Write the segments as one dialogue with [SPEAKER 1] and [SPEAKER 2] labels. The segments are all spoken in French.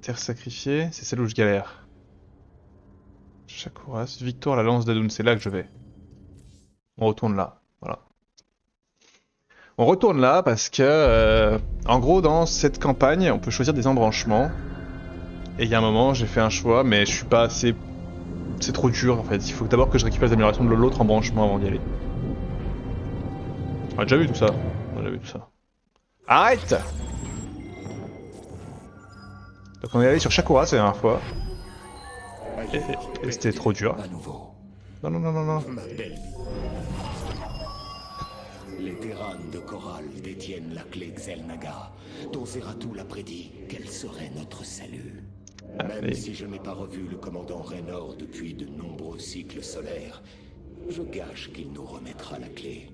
[SPEAKER 1] terre sacrifiée, c'est celle où je galère. Shakuras, victoire la lance d'Adun, c'est là que je vais. On retourne là, voilà. On retourne là parce que, en gros, dans cette campagne, on peut choisir des embranchements. Et il y a un moment, j'ai fait un choix, mais je suis pas assez... C'est trop dur, en fait. Il faut d'abord que je récupère les améliorations de l'autre embranchement avant d'y aller. On a déjà vu tout ça. On a déjà vu tout ça. Arrête! Donc on est allé sur Shakuras la dernière fois. Et c'était trop dur. Non, non, non, non, non.
[SPEAKER 2] Les Terrans de Corral détiennent la clé Xel'Naga, dont Zeratul a prédit qu'elle serait notre salut. Même si je n'ai pas revu le commandant Raynor depuis de nombreux cycles solaires, je gage qu'il nous remettra la clé.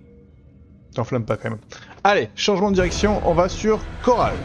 [SPEAKER 1] T'enflamme pas quand même. Allez, changement de direction, on va sur Corral.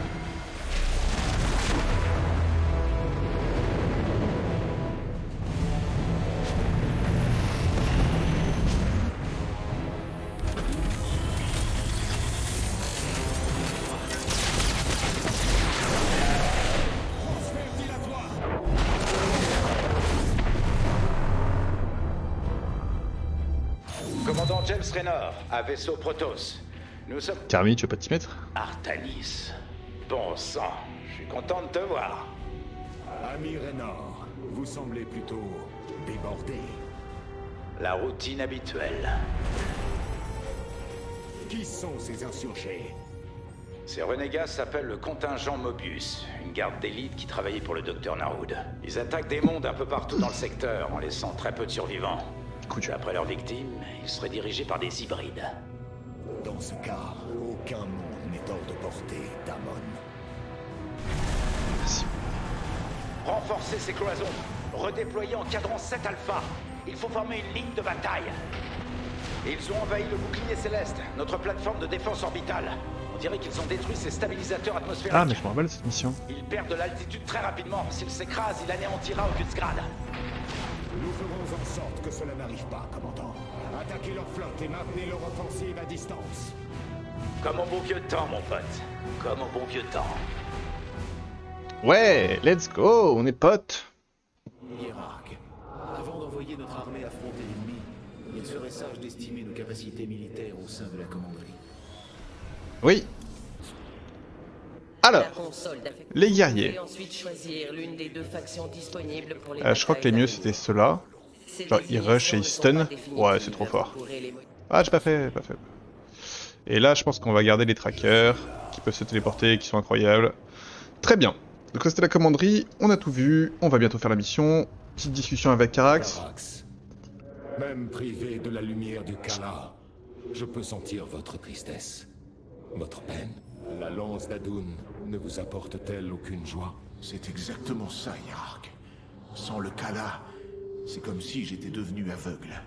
[SPEAKER 3] Commandant James Raynor, à vaisseau Protoss. Nous sommes...
[SPEAKER 1] Carmi, tu veux pas t'y mettre?
[SPEAKER 3] Artanis. Bon sang, je suis content de te voir.
[SPEAKER 2] Ami Raynor, vous semblez plutôt débordé.
[SPEAKER 3] La routine habituelle.
[SPEAKER 2] Qui sont ces insurgés?
[SPEAKER 3] Ces renégats s'appellent le contingent Mobius, une garde d'élite qui travaillait pour le docteur Naoud. Ils attaquent des mondes un peu partout dans le secteur, en laissant très peu de survivants. Après leurs victimes, ils seraient dirigés par des hybrides.
[SPEAKER 2] Dans ce cas, aucun monde n'est hors de portée d'Amon.
[SPEAKER 1] Merci.
[SPEAKER 3] Renforcez ces cloisons. Redéployez en cadran 7 alpha. Il faut former une ligne de bataille. Ils ont envahi le bouclier céleste, notre plateforme de défense orbitale. On dirait qu'ils ont détruit ces stabilisateurs atmosphériques.
[SPEAKER 1] Ah, mais je me rappelle cette mission.
[SPEAKER 3] Ils perdent de l'altitude très rapidement. S'ils s'écrasent, il anéantira Auguste-Grad.
[SPEAKER 2] Nous ferons en sorte que cela n'arrive pas, commandant. Attaquez leur flotte et maintenez leur offensive à distance.
[SPEAKER 3] Comme au bon vieux temps, mon pote. Comme au bon vieux temps.
[SPEAKER 1] Ouais, let's go, on est potes.
[SPEAKER 4] Hiérarque, avant d'envoyer notre armée affronter l'ennemi, il serait sage d'estimer nos capacités militaires au sein de la commanderie.
[SPEAKER 1] Oui. Alors,
[SPEAKER 5] La console d'affectation
[SPEAKER 1] les guerriers.
[SPEAKER 5] peut ensuite choisir l'une des deux factions disponibles pour les
[SPEAKER 1] Je crois que les mieux c'était ceux-là. Genre ils rush et ils stun. Ouais, c'est trop fort. Ah, j'ai pas fait, pas fait. Et là, je pense qu'on va garder les trackers qui peuvent se téléporter, qui sont incroyables. Très bien. Donc ça c'était la commanderie, on a tout vu, on va bientôt faire la mission. Petite discussion avec Carax.
[SPEAKER 2] Même privé de la lumière du Kala, je peux sentir votre tristesse, votre peine. La lance d'Adun ne vous apporte-t-elle aucune joie?
[SPEAKER 6] C'est exactement ça, Hiérarque. Sans le Kala, c'est comme si j'étais devenu aveugle.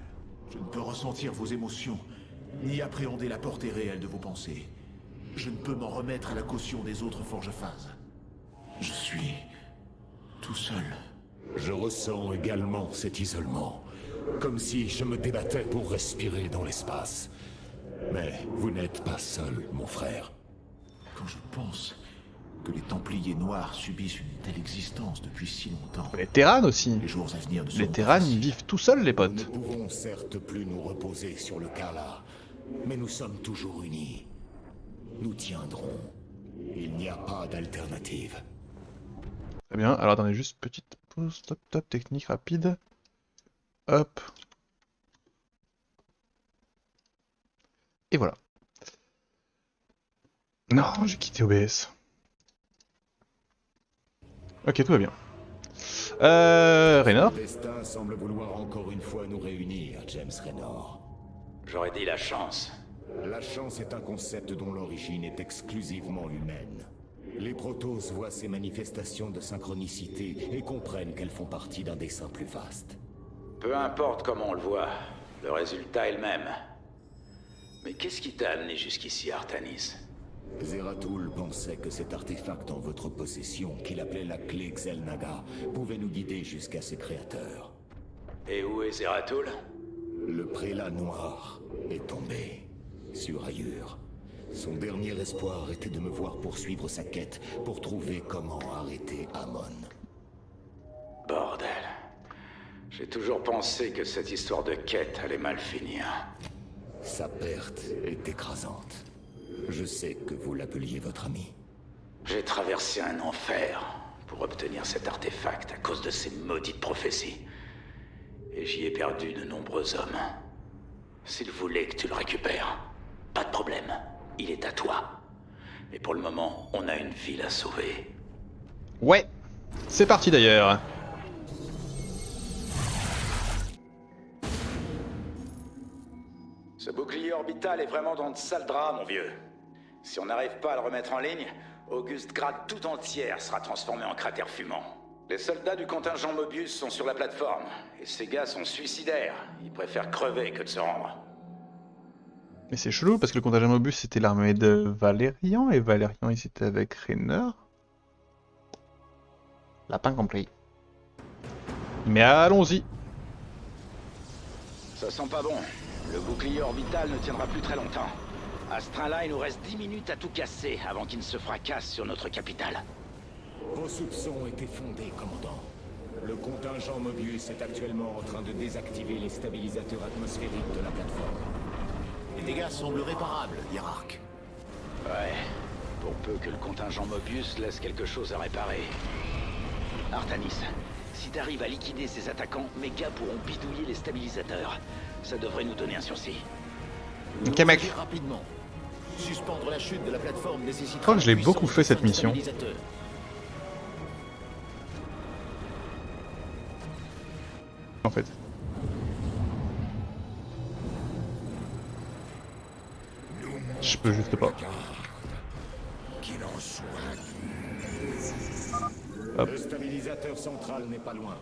[SPEAKER 6] Je ne peux ressentir vos émotions, ni appréhender la portée réelle de vos pensées. Je ne peux m'en remettre à la caution des autres forges-phases. Je suis... tout seul.
[SPEAKER 2] Je ressens également cet isolement, comme si je me débattais pour respirer dans l'espace. Mais vous n'êtes pas seul, mon frère.
[SPEAKER 6] Quand je pense que les Templiers Noirs subissent une telle existence depuis si longtemps...
[SPEAKER 1] Les Terrans aussi.
[SPEAKER 6] Les jours à venir ne
[SPEAKER 1] Les
[SPEAKER 6] seront
[SPEAKER 1] Terrans
[SPEAKER 6] pas
[SPEAKER 1] ils
[SPEAKER 6] faciles.
[SPEAKER 1] vivent tout seuls les
[SPEAKER 2] Nous
[SPEAKER 1] potes.
[SPEAKER 2] ne pouvons certes plus nous reposer sur le Kala, mais nous sommes toujours unis. Nous tiendrons. Il n'y a pas d'alternative.
[SPEAKER 1] Très bien, alors attendez juste petite pause, top top technique rapide. Hop. Et voilà. Non, j'ai quitté OBS. Ok, tout va bien. Raynor.
[SPEAKER 2] Le destin semble vouloir encore une fois nous réunir, James Raynor.
[SPEAKER 3] J'aurais dit la chance.
[SPEAKER 2] La chance est un concept dont l'origine est exclusivement humaine. Les Protoss voient ces manifestations de synchronicité et comprennent qu'elles font partie d'un dessein plus vaste.
[SPEAKER 3] Peu importe comment on le voit, le résultat est le même. Mais qu'est-ce qui t'a amené jusqu'ici, Artanis?
[SPEAKER 2] Zeratul pensait que cet artefact en votre possession, qu'il appelait la clé Xel'Naga, pouvait nous guider jusqu'à ses créateurs.
[SPEAKER 3] Et où est Zeratul?
[SPEAKER 2] Le prélat noir est tombé sur Ayur. Son dernier espoir était de me voir poursuivre sa quête pour trouver comment arrêter Amon.
[SPEAKER 3] Bordel. J'ai toujours pensé que cette histoire de quête allait mal finir.
[SPEAKER 2] Sa perte est écrasante. Je sais que vous l'appeliez votre ami.
[SPEAKER 3] J'ai traversé un enfer pour obtenir cet artefact à cause de ces maudites prophéties. Et j'y ai perdu de nombreux hommes. S'il voulait que tu le récupères, pas de problème. Il est à toi. Mais pour le moment, on a une ville à sauver.
[SPEAKER 1] Ouais, c'est parti d'ailleurs.
[SPEAKER 3] Ce bouclier orbital est vraiment dans de sales draps, mon vieux. Si on n'arrive pas à le remettre en ligne, Augustgrad tout entière sera transformée en cratère fumant. Les soldats du contingent Mobius sont sur la plateforme, et ces gars sont suicidaires. Ils préfèrent crever que de se rendre.
[SPEAKER 1] Mais c'est chelou parce que le contingent Mobius c'était l'armée de Valérian et Valérian il était avec Raynor. Lapin compris. Mais allons-y.
[SPEAKER 3] Ça sent pas bon. Le bouclier orbital ne tiendra plus très longtemps. À ce train-là, il nous reste 10 minutes à tout casser avant qu'il ne se fracasse sur notre capitale.
[SPEAKER 2] Vos soupçons étaient fondés, commandant. Le contingent Mobius est actuellement en train de désactiver les stabilisateurs atmosphériques de la plateforme.
[SPEAKER 4] Les dégâts semblent réparables, Hiérarque.
[SPEAKER 3] Ouais, pour peu que le contingent Mobius laisse quelque chose à réparer. Artanis, si t'arrives à liquider ces attaquants, mes gars pourront bidouiller les stabilisateurs. Ça devrait nous donner un sursis.
[SPEAKER 1] Ok mec.
[SPEAKER 4] Rapidement. Suspendre la chute de la plateforme nécessitera.
[SPEAKER 1] Je crois que je l'ai beaucoup fait cette mission. En fait. Je peux juste pas. Hop.
[SPEAKER 2] Le stabilisateur central n'est pas loin.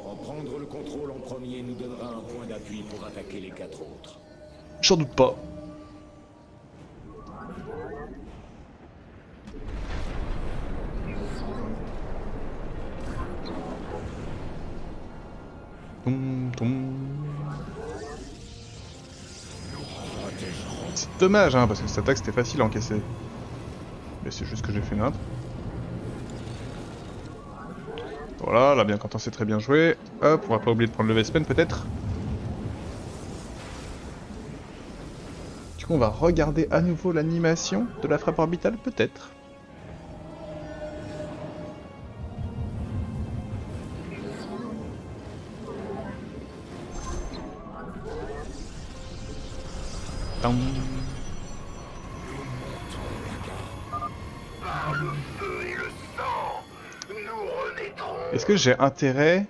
[SPEAKER 2] En prendre le contrôle en premier nous donnera un point d'appui pour attaquer les 4 autres.
[SPEAKER 1] J'en doute pas. Toum, toum. C'est dommage hein, parce que cette attaque c'était facile à encaisser. Mais c'est juste que j'ai fait n'importe. Voilà, là bien Quentin c'est très bien joué. Hop, on va pas oublier de prendre le Vespen peut-être. Du coup on va regarder à nouveau l'animation de la frappe orbitale peut-être. Tam. Est-ce que j'ai intérêt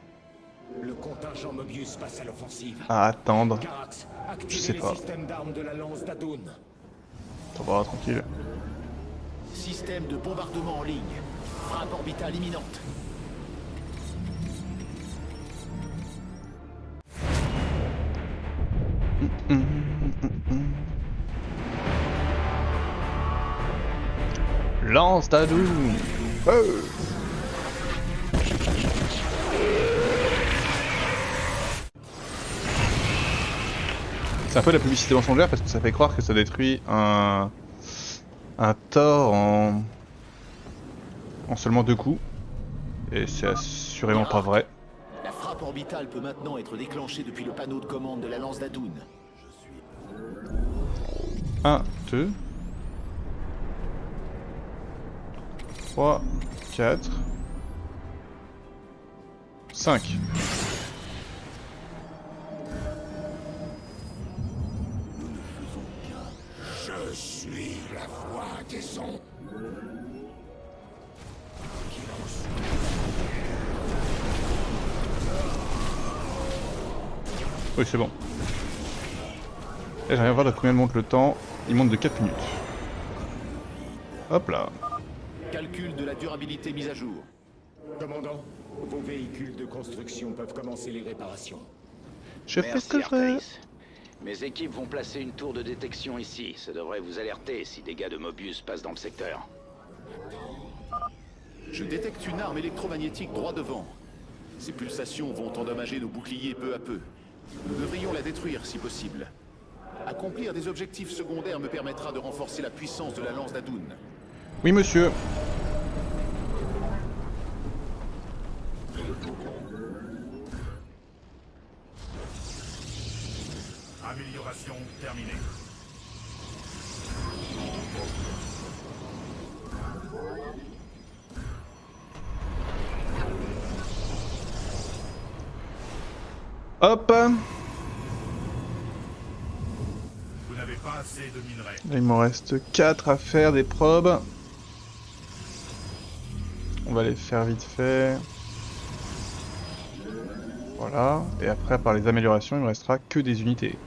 [SPEAKER 2] Le contingent Mobius passe à l'offensive.
[SPEAKER 1] à attendre?
[SPEAKER 2] Carax,
[SPEAKER 1] Je sais
[SPEAKER 2] activez
[SPEAKER 1] pas.
[SPEAKER 2] le système d'armes de la lance d'Adun.
[SPEAKER 1] Ça va, tranquille.
[SPEAKER 4] Système de bombardement en ligne. Frappe orbitale imminente.
[SPEAKER 1] Lance d'Adun. Oh. C'est un peu la publicité mensongère parce que ça fait croire que ça détruit un Thor en seulement 2 coups. Et c'est assurément pas vrai.
[SPEAKER 4] La frappe orbitale peut maintenant être déclenchée depuis le panneau de commande de la lance d'Adun.
[SPEAKER 1] 1, 2, 3, 4, 5.
[SPEAKER 2] Je suis la voix des sons.
[SPEAKER 1] Oui, c'est bon. Et j'arrive à voir de combien monte le temps. Il monte de 4 minutes. Hop là.
[SPEAKER 4] Calcul de la durabilité mise à jour.
[SPEAKER 2] Commandant, vos véhicules de construction peuvent commencer les réparations.
[SPEAKER 1] Je fais ce
[SPEAKER 3] Merci,
[SPEAKER 1] que je veux.
[SPEAKER 3] Artanis. Mes équipes vont placer une tour de détection ici. Ça devrait vous alerter si des gars de Mobius passent dans le secteur.
[SPEAKER 4] Je détecte une arme électromagnétique droit devant. Ces pulsations vont endommager nos boucliers peu à peu. Nous devrions la détruire si possible.
[SPEAKER 6] Accomplir des objectifs secondaires me permettra de renforcer la puissance de la lance d'Adun.
[SPEAKER 1] Oui, monsieur.
[SPEAKER 7] Amélioration terminée.
[SPEAKER 1] Hop.
[SPEAKER 7] Vous n'avez pas assez de minerais.
[SPEAKER 1] Là, il m'en reste 4 à faire des probes. On va les faire vite fait. Voilà. Et après, par les améliorations, il me restera que des unités.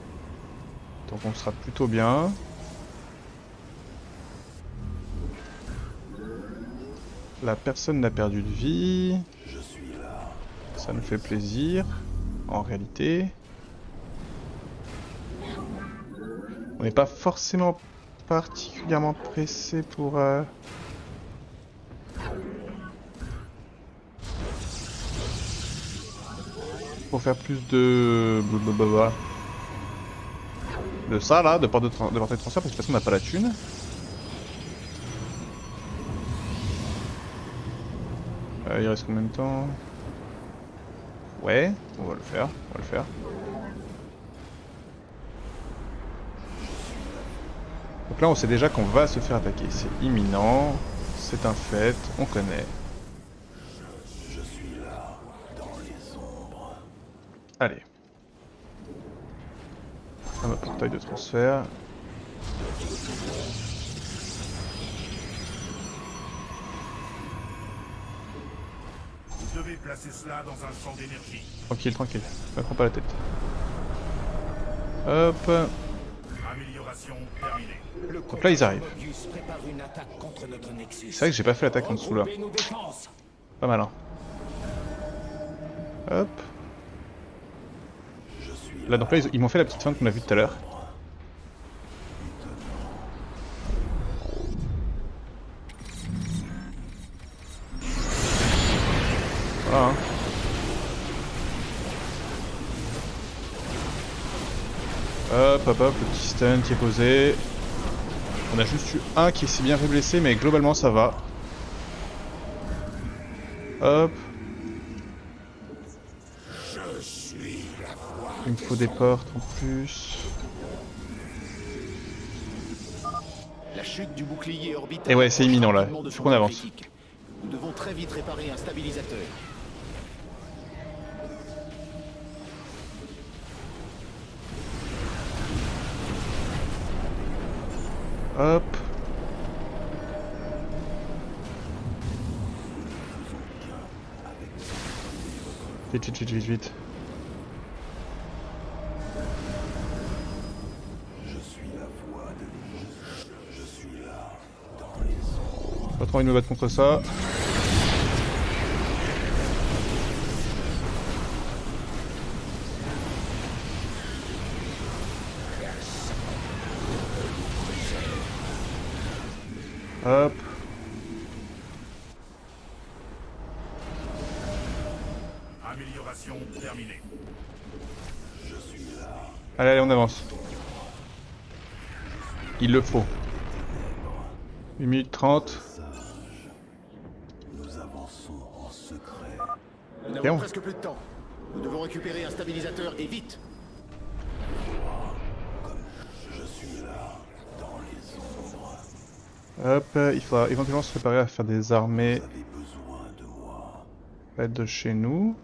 [SPEAKER 1] Donc on sera plutôt bien. La personne n'a perdu de vie. Ça nous fait plaisir. En réalité. On n'est pas forcément particulièrement pressé pour... Pour faire plus de... De ça là, de portée de transfert, parce que de toute façon on n'a pas la thune. Il reste combien de temps? Ouais, on va le faire, on va le faire. Donc là on sait déjà qu'on va se faire attaquer, c'est imminent, c'est un fait, on connaît.
[SPEAKER 2] Je suis là, dans les ombres.
[SPEAKER 1] Allez. Un portail de transfert.
[SPEAKER 7] Vous devez placer cela dans un champ d'énergie.
[SPEAKER 1] Tranquille, tranquille, ne me prends pas la tête. Hop.
[SPEAKER 7] Amélioration terminée.
[SPEAKER 1] Donc là ils arrivent.
[SPEAKER 2] Mobius prépare une attaque contre notre Nexus.
[SPEAKER 1] C'est vrai que j'ai pas fait l'attaque en dessous là.
[SPEAKER 2] Regroupez nos défenses.
[SPEAKER 1] Pas malin. Hop. Là donc là ils m'ont fait la petite feinte qu'on a vue tout à l'heure. Voilà hein. Hop hop hop, le petit stun qui est posé. On a juste eu un qui s'est bien fait blesser mais globalement ça va. Hop. Il me faut des portes en plus.
[SPEAKER 6] La chute du bouclier orbital.
[SPEAKER 1] Et ouais, c'est imminent là.
[SPEAKER 6] rapidement de
[SPEAKER 1] Faut
[SPEAKER 6] son
[SPEAKER 1] qu'on
[SPEAKER 6] point
[SPEAKER 1] avance.
[SPEAKER 6] critique. Nous devons très vite réparer un stabilisateur.
[SPEAKER 1] Hop. Vite, vite, vite, vite, vite. Pas trop envie de me battre contre ça. Hop.
[SPEAKER 7] Amélioration terminée.
[SPEAKER 1] Allez, allez, on avance. Il le faut. 8 minutes 30.
[SPEAKER 2] Nous avançons en secret.
[SPEAKER 6] Nous
[SPEAKER 1] Et
[SPEAKER 6] n'avons
[SPEAKER 1] on-
[SPEAKER 6] presque plus de temps. Nous devons récupérer un stabilisateur et vite.
[SPEAKER 2] Je suis là, dans les ombres.
[SPEAKER 1] Hop, il faudra éventuellement se préparer à faire des armées
[SPEAKER 2] Vous avez besoin de moi.
[SPEAKER 1] près de chez nous.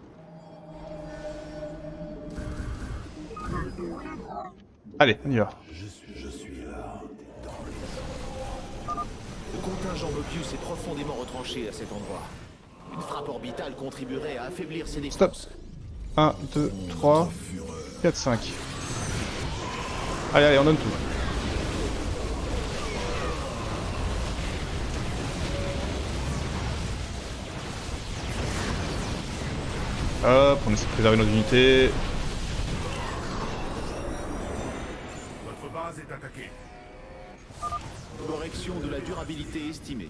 [SPEAKER 1] Allez, on y va.
[SPEAKER 2] Je suis là,
[SPEAKER 6] Le contingent Mobius est profondément retranché à cet endroit. Une frappe orbitale contribuerait à affaiblir ses
[SPEAKER 1] Stop.
[SPEAKER 6] défenses.
[SPEAKER 1] 1, 2, 3, 4, 5. Allez, allez, on donne tout. Hop, on essaie de préserver nos unités.
[SPEAKER 7] Votre base est attaquée.
[SPEAKER 6] Correction de la durabilité estimée.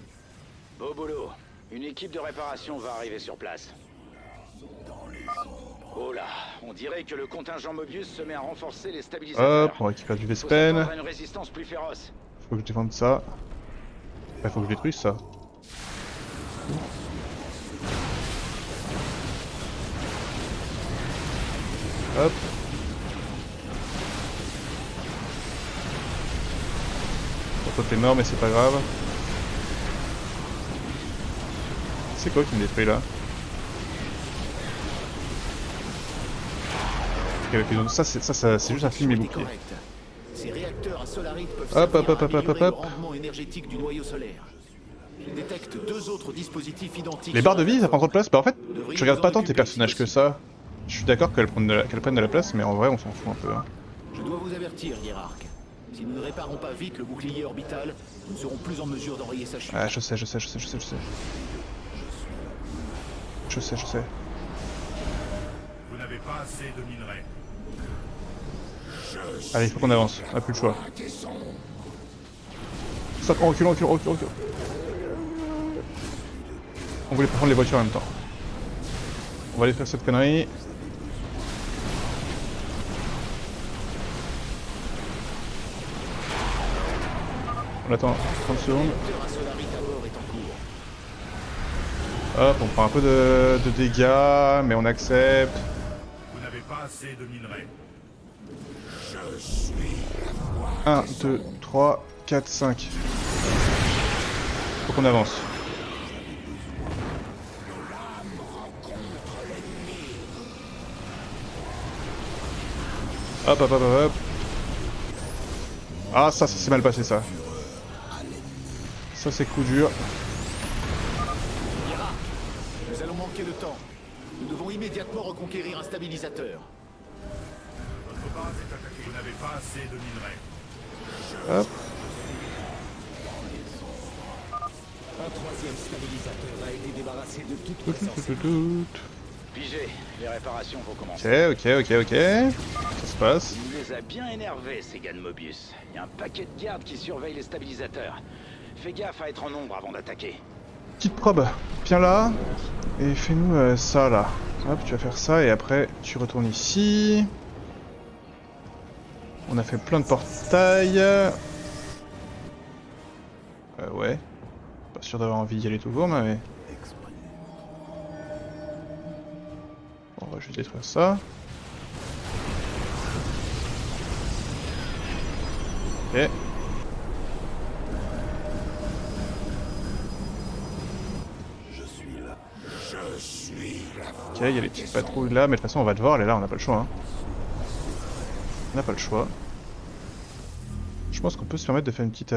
[SPEAKER 3] Beau boulot. Une équipe de réparation va arriver sur place.
[SPEAKER 2] dans les ombres.
[SPEAKER 3] Oh là, on dirait que le contingent Mobius se met à renforcer les stabilisateurs.
[SPEAKER 1] Hop, on récupère du
[SPEAKER 3] Faut s'attendre
[SPEAKER 1] Vespen.
[SPEAKER 3] à une résistance plus féroce.
[SPEAKER 1] Faut que je défende ça. Bah, faut que je détruise ça. Hop. Toi t'es mort mais c'est pas grave. C'est quoi qui me détruit là? Ok, donc ça c'est juste un film et bouclier.
[SPEAKER 4] Ces réacteurs à solarite peuvent
[SPEAKER 1] Hop,
[SPEAKER 4] servir
[SPEAKER 1] hop,
[SPEAKER 4] à
[SPEAKER 1] hop, hop,
[SPEAKER 4] améliorer
[SPEAKER 1] hop,
[SPEAKER 4] le rendement énergétique du noyau solaire. Je détecte deux autres dispositifs identiques.
[SPEAKER 1] Les barres de vie ça prend trop de place? Bah en fait,
[SPEAKER 4] Devriez
[SPEAKER 1] je regarde
[SPEAKER 4] vous
[SPEAKER 1] pas
[SPEAKER 4] en
[SPEAKER 1] tant tes
[SPEAKER 4] occuper
[SPEAKER 1] personnages
[SPEAKER 4] si
[SPEAKER 1] que ça. Je suis d'accord qu'elles prennent de la place mais en vrai on s'en fout un peu. Hein.
[SPEAKER 4] Je dois vous avertir, hiérarque. Si nous ne réparons pas vite le bouclier orbital, nous ne serons plus en mesure d'enrayer sa chute.
[SPEAKER 1] Ah je sais. Je sais.
[SPEAKER 7] Vous n'avez pas assez de minerais.
[SPEAKER 1] Allez, il faut qu'on avance, on a plus le choix. Stop, on recule. On voulait pas prendre les voitures en même temps. On va aller faire cette connerie. On attend 30 secondes. Hop, on prend un peu de dégâts, mais on accepte.
[SPEAKER 7] Vous n'avez pas assez de minerais.
[SPEAKER 1] 1, 2, 3, 4, 5. Faut qu'on avance. Hop. Ah, ça s'est mal passé, ça. Ça, c'est coup dur.
[SPEAKER 4] Nous allons manquer de temps. Nous devons immédiatement reconquérir un stabilisateur.
[SPEAKER 7] Votre base est attaquée. Vous n'avez pas assez de minerais.
[SPEAKER 1] Hop.
[SPEAKER 2] Un troisième stabilisateur a été débarrassé de toute présence.
[SPEAKER 3] Pigé, les réparations vont commencer.
[SPEAKER 1] Ok. Ça se passe.
[SPEAKER 3] Il nous les a bien énervés, ces gars de Mobius. Il y a un paquet de gardes qui surveillent les stabilisateurs. Fais gaffe à être en nombre avant d'attaquer.
[SPEAKER 1] Petite probe, viens là. Et fais-nous ça là. Hop, tu vas faire ça et après tu retournes ici. On a fait plein de portails. Ouais. Pas sûr d'avoir envie d'y aller toujours, mais... Bon, on va juste détruire ça. Ok. Ok, il y a les petites patrouilles là, mais de toute façon on va devoir aller là, on n'a pas le choix. Hein. On n'a pas le choix. Je pense qu'on peut se permettre de faire une petite...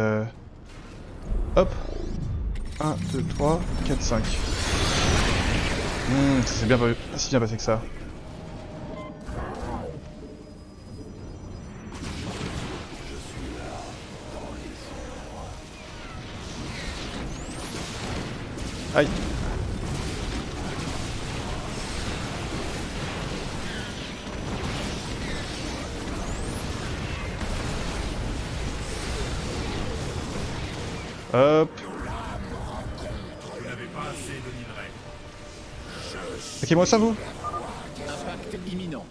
[SPEAKER 1] Hop. 1, 2, 3, 4, 5. Ça s'est bien pas si bien passé que ça. Aïe. Hop.
[SPEAKER 7] Vous n'avez pas assez de minerais.
[SPEAKER 1] Ok, moi ça vous.
[SPEAKER 4] Impact imminent.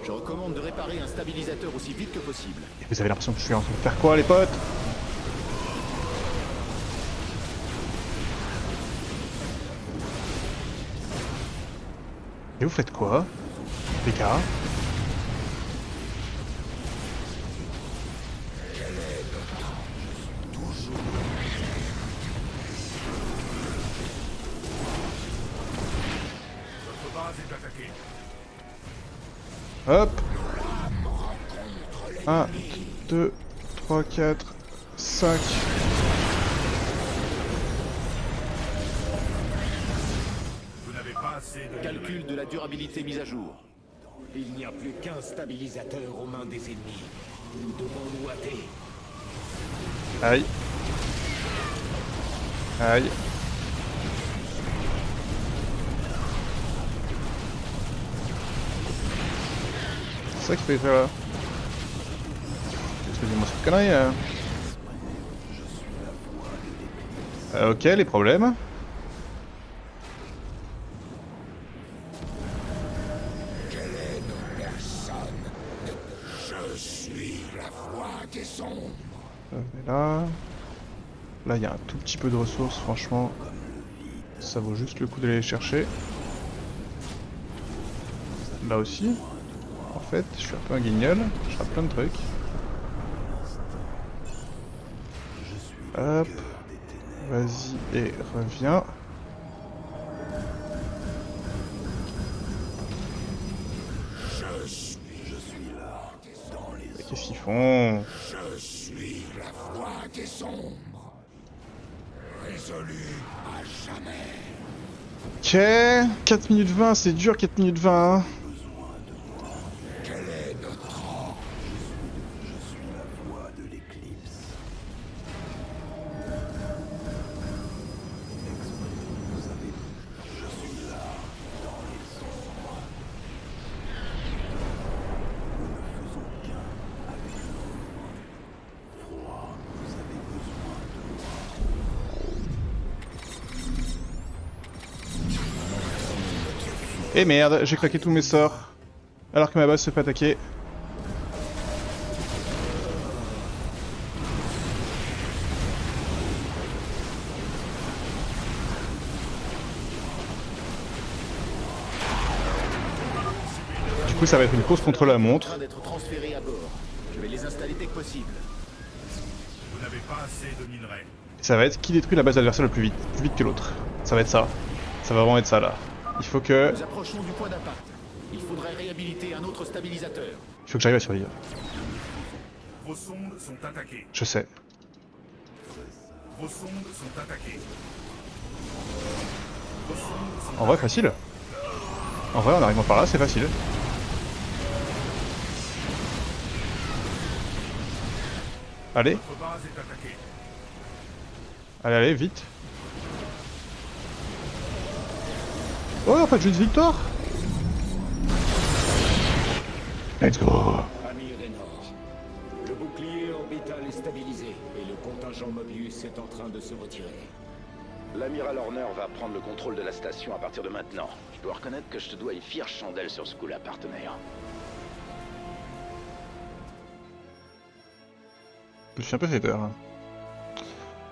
[SPEAKER 4] Je recommande de réparer un stabilisateur aussi vite que possible.
[SPEAKER 1] Et vous avez l'impression que je suis en train de faire quoi les potes? Et vous faites quoi, les gars?
[SPEAKER 7] Votre base est attaquée.
[SPEAKER 1] Hop. 1, 2, 3, 4, 5.
[SPEAKER 7] Vous n'avez pas assez de
[SPEAKER 4] Calcul de la durabilité mise à jour.
[SPEAKER 2] Il n'y a plus qu'un stabilisateur aux mains des ennemis. Nous devons nous hâter.
[SPEAKER 1] Aïe. Aïe. C'est ça qu'il fallait faire là. Excusez-moi cette connerie. Ok, les problèmes. Là, il y a un tout petit peu de ressources, franchement. Ça vaut juste le coup d'aller les chercher. Là aussi. En fait, je suis un peu un guignol. Je rate plein de trucs. Hop. Vas-y et reviens. Qu'est-ce qu'ils font?
[SPEAKER 2] Je suis la voix des ombres. Résolu à jamais.
[SPEAKER 1] Ok, 4 minutes 20, c'est dur 4 minutes 20. Hein.
[SPEAKER 2] Quel est notre rang?
[SPEAKER 4] Je suis la voix de l'éclipse. Je suis là, dans les ombres. Nous ne faisons qu'un avec l'ombre. Froid, vous avez besoin de moi.
[SPEAKER 1] Et merde, j'ai craqué tous mes sorts. Alors que ma base se fait attaquer. Du coup, ça va être une course contre la montre.
[SPEAKER 4] En train d'être transféré à bord. Je vais les installer dès que possible.
[SPEAKER 7] Vous n'avez pas assez de minerais.
[SPEAKER 1] Ça va être qui détruit la base adversaire le plus vite que l'autre. Ça va être ça. Ça va vraiment être ça là. Il faut que...
[SPEAKER 4] Nous approchons du point d'impact. Il faudrait réhabiliter un autre stabilisateur.
[SPEAKER 1] Il faut que j'arrive à survivre.
[SPEAKER 7] Vos sondes sont attaquées.
[SPEAKER 1] Je sais.
[SPEAKER 7] Vos sondes sont attaquées. Vos sondes sont
[SPEAKER 1] En vrai, facile. En vrai, en arrivant par là, c'est facile. Allez,
[SPEAKER 7] Votre base est attaquée.
[SPEAKER 1] allez, allez, vite. Oh, en fait, jeu de victoire. Let's go.
[SPEAKER 2] Ami Raynor, le bouclier orbital est stabilisé et le contingent Mobius est en train de se retirer.
[SPEAKER 3] L'amiral Horner va prendre le contrôle de la station à partir de maintenant. Je dois reconnaître que je te dois une fière chandelle sur ce coup-là, partenaire.
[SPEAKER 1] Je suis un peu fait peur. Hein.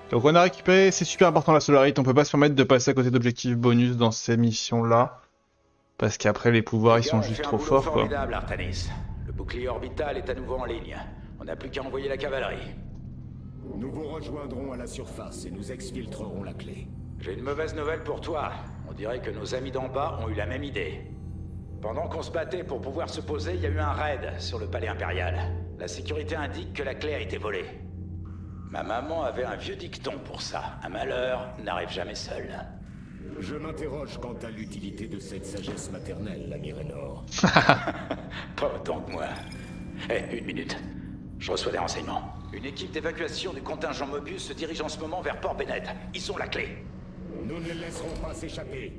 [SPEAKER 1] Donc on a récupéré, c'est super important la Solarite, on peut pas se permettre de passer à côté d'objectifs bonus dans ces missions-là. Parce qu'après les pouvoirs ils sont juste trop forts quoi.
[SPEAKER 3] Formidable, Artanis. Le bouclier orbital est à nouveau en ligne. On n'a plus qu'à envoyer la cavalerie.
[SPEAKER 2] Nous vous rejoindrons à la surface et nous exfiltrerons la clé.
[SPEAKER 3] J'ai une mauvaise nouvelle pour toi. On dirait que nos amis d'en bas ont eu la même idée. Pendant qu'on se battait pour pouvoir se poser, il y a eu un raid sur le palais impérial. La sécurité indique que la clé a été volée. Ma maman avait un vieux dicton pour ça. Un malheur n'arrive jamais seul.
[SPEAKER 2] Je m'interroge quant à l'utilité de cette sagesse maternelle, ami Raynor.
[SPEAKER 3] Pas autant que moi. Eh, une minute. Je reçois des renseignements. Une équipe d'évacuation du contingent Mobius se dirige en ce moment vers Port Bennett. Ils ont la clé.
[SPEAKER 2] Nous ne les laisserons pas s'échapper.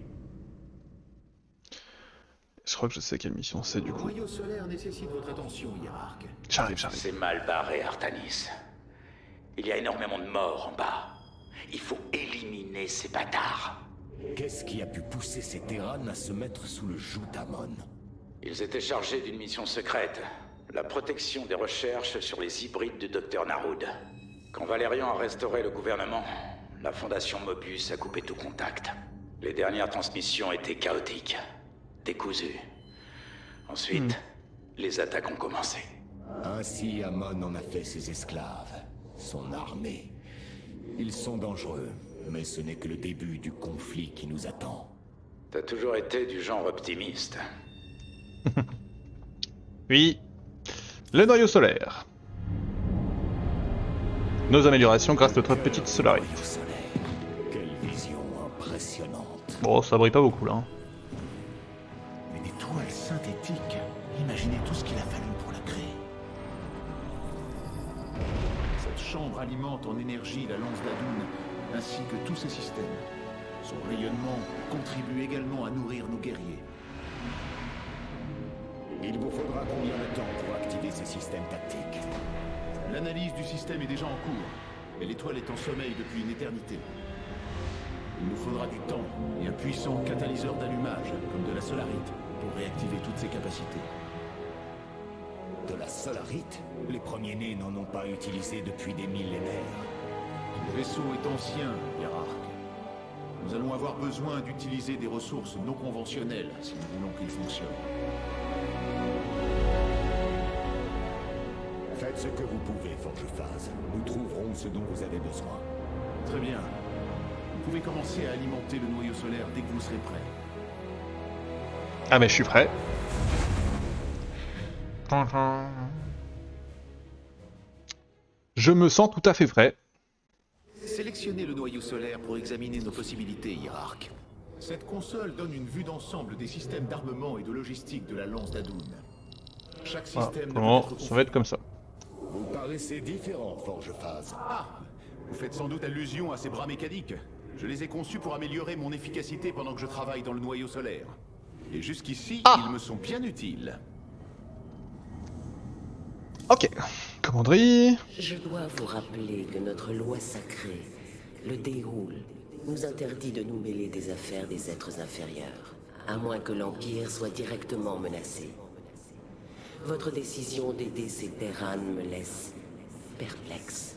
[SPEAKER 1] Je crois que je sais quelle mission c'est du
[SPEAKER 4] Le
[SPEAKER 1] coup.
[SPEAKER 4] noyau solaire nécessite votre attention, hiérarque.
[SPEAKER 1] J'arrive.
[SPEAKER 3] C'est mal barré, Artanis. Il y a énormément de morts en bas. Il faut éliminer ces bâtards.
[SPEAKER 2] Qu'est-ce qui a pu pousser ces Terrans à se mettre sous le joug d'Amon?
[SPEAKER 3] Ils étaient chargés d'une mission secrète. La protection des recherches sur les hybrides du Dr Narud. Quand Valérian a restauré le gouvernement, la fondation Mobius a coupé tout contact. Les dernières transmissions étaient chaotiques, décousues. Ensuite, les attaques ont commencé.
[SPEAKER 2] Ainsi Amon en a fait ses esclaves, son armée. Ils sont dangereux, mais ce n'est que le début du conflit qui nous attend.
[SPEAKER 3] T'as toujours été du genre optimiste.
[SPEAKER 1] Oui. Le noyau solaire. Nos améliorations grâce à notre petite Solarite.
[SPEAKER 2] Quelle vision impressionnante.
[SPEAKER 1] Bon, ça brille pas beaucoup là. Hein.
[SPEAKER 6] Mais des toiles synthétiques, imaginez tout ce qu'il a fallu pour la créer. Cette chambre alimente en énergie la lance d'Adun, ainsi que tous ses systèmes. Son rayonnement contribue également à nourrir nos guerriers.
[SPEAKER 2] Il vous faudra combien de temps pour activer ces systèmes tactiques?
[SPEAKER 6] L'analyse du système est déjà en cours, et l'étoile est en sommeil depuis une éternité. Il nous faudra du temps et un puissant catalyseur d'allumage, comme de la Solarite, pour réactiver toutes ses capacités.
[SPEAKER 2] De la la solarite? Les premiers-nés n'en ont pas utilisé depuis des millénaires.
[SPEAKER 6] Le vaisseau est ancien, Hiérarque. Nous allons avoir besoin d'utiliser des ressources non conventionnelles si nous voulons qu'il fonctionne.
[SPEAKER 2] Faites ce que vous pouvez, Forgephase. Nous trouverons ce dont vous avez besoin.
[SPEAKER 6] Très bien. Vous pouvez commencer à alimenter le noyau solaire dès que vous serez prêt.
[SPEAKER 1] Ah mais je suis prêt. Je me sens tout à fait prêt.
[SPEAKER 4] Sélectionnez le noyau solaire pour examiner nos possibilités, Hiérarque.
[SPEAKER 6] Cette console donne une vue d'ensemble des systèmes d'armement et de logistique de la lance d'Adoun. Chaque
[SPEAKER 1] Voilà,
[SPEAKER 6] système
[SPEAKER 1] pour le
[SPEAKER 6] ne
[SPEAKER 1] moment,
[SPEAKER 6] peut être
[SPEAKER 1] ça va être comme ça.
[SPEAKER 2] Vous paraissez différent, Forgephase.
[SPEAKER 6] Ah, vous faites sans doute allusion à ces bras mécaniques. Je les ai conçus pour améliorer mon efficacité pendant que je travaille dans le noyau solaire. Et jusqu'ici, ils me sont bien utiles.
[SPEAKER 1] Ok, commanderie.
[SPEAKER 5] Je dois vous rappeler que notre loi sacrée, le déroule, nous interdit de nous mêler des affaires des êtres inférieurs, à moins que l'Empire soit directement menacé. Votre décision d'aider ces Terran me laisse perplexe.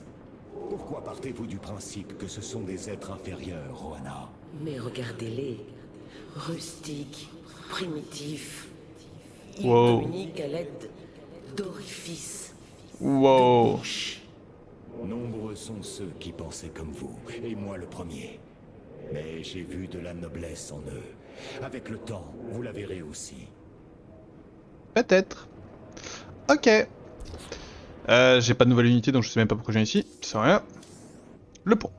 [SPEAKER 2] Pourquoi partez-vous du principe que ce sont des êtres inférieurs, Rohanna?
[SPEAKER 5] Mais regardez-les, rustiques, primitifs. Ils
[SPEAKER 1] Wow.
[SPEAKER 5] communiquent à l'aide d'orifices.
[SPEAKER 1] Wow.
[SPEAKER 2] Nombreux sont ceux qui pensaient comme vous, et moi le premier. Mais j'ai vu de la noblesse en eux. Avec le temps, vous la verrez aussi.
[SPEAKER 1] Peut-être. Ok. J'ai pas de nouvelle unité donc je sais même pas pourquoi je viens ici. Ça sert à rien. Le pont.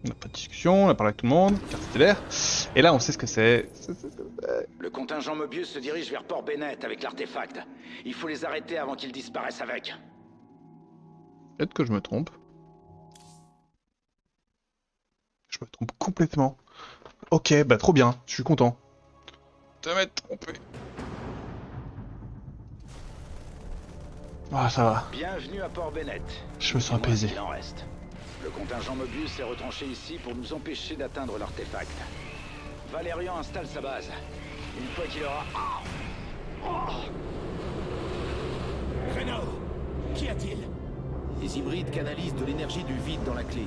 [SPEAKER 1] On n'a pas de discussion, on a parlé avec tout le monde. Carte stellaire. Et là on sait ce que c'est.
[SPEAKER 3] Le contingent Mobius se dirige vers Port Bennett avec l'artefact. Il faut les arrêter avant qu'ils disparaissent avec.
[SPEAKER 1] Peut-être que je me trompe. Je me trompe complètement. Ok, bah trop bien, je suis content. De m'être trompé. Ah ça va,
[SPEAKER 3] Bienvenue à Port Bennett.
[SPEAKER 1] je me sens
[SPEAKER 3] Dis-moi
[SPEAKER 1] apaisé.
[SPEAKER 3] ce qu'il en reste. Le contingent Mobius est retranché ici pour nous empêcher d'atteindre l'artefact. Valérian installe sa base. Une fois qu'il aura...
[SPEAKER 2] Renaud, qu'y a-t-il?
[SPEAKER 4] Les hybrides canalisent de l'énergie du vide dans la clé.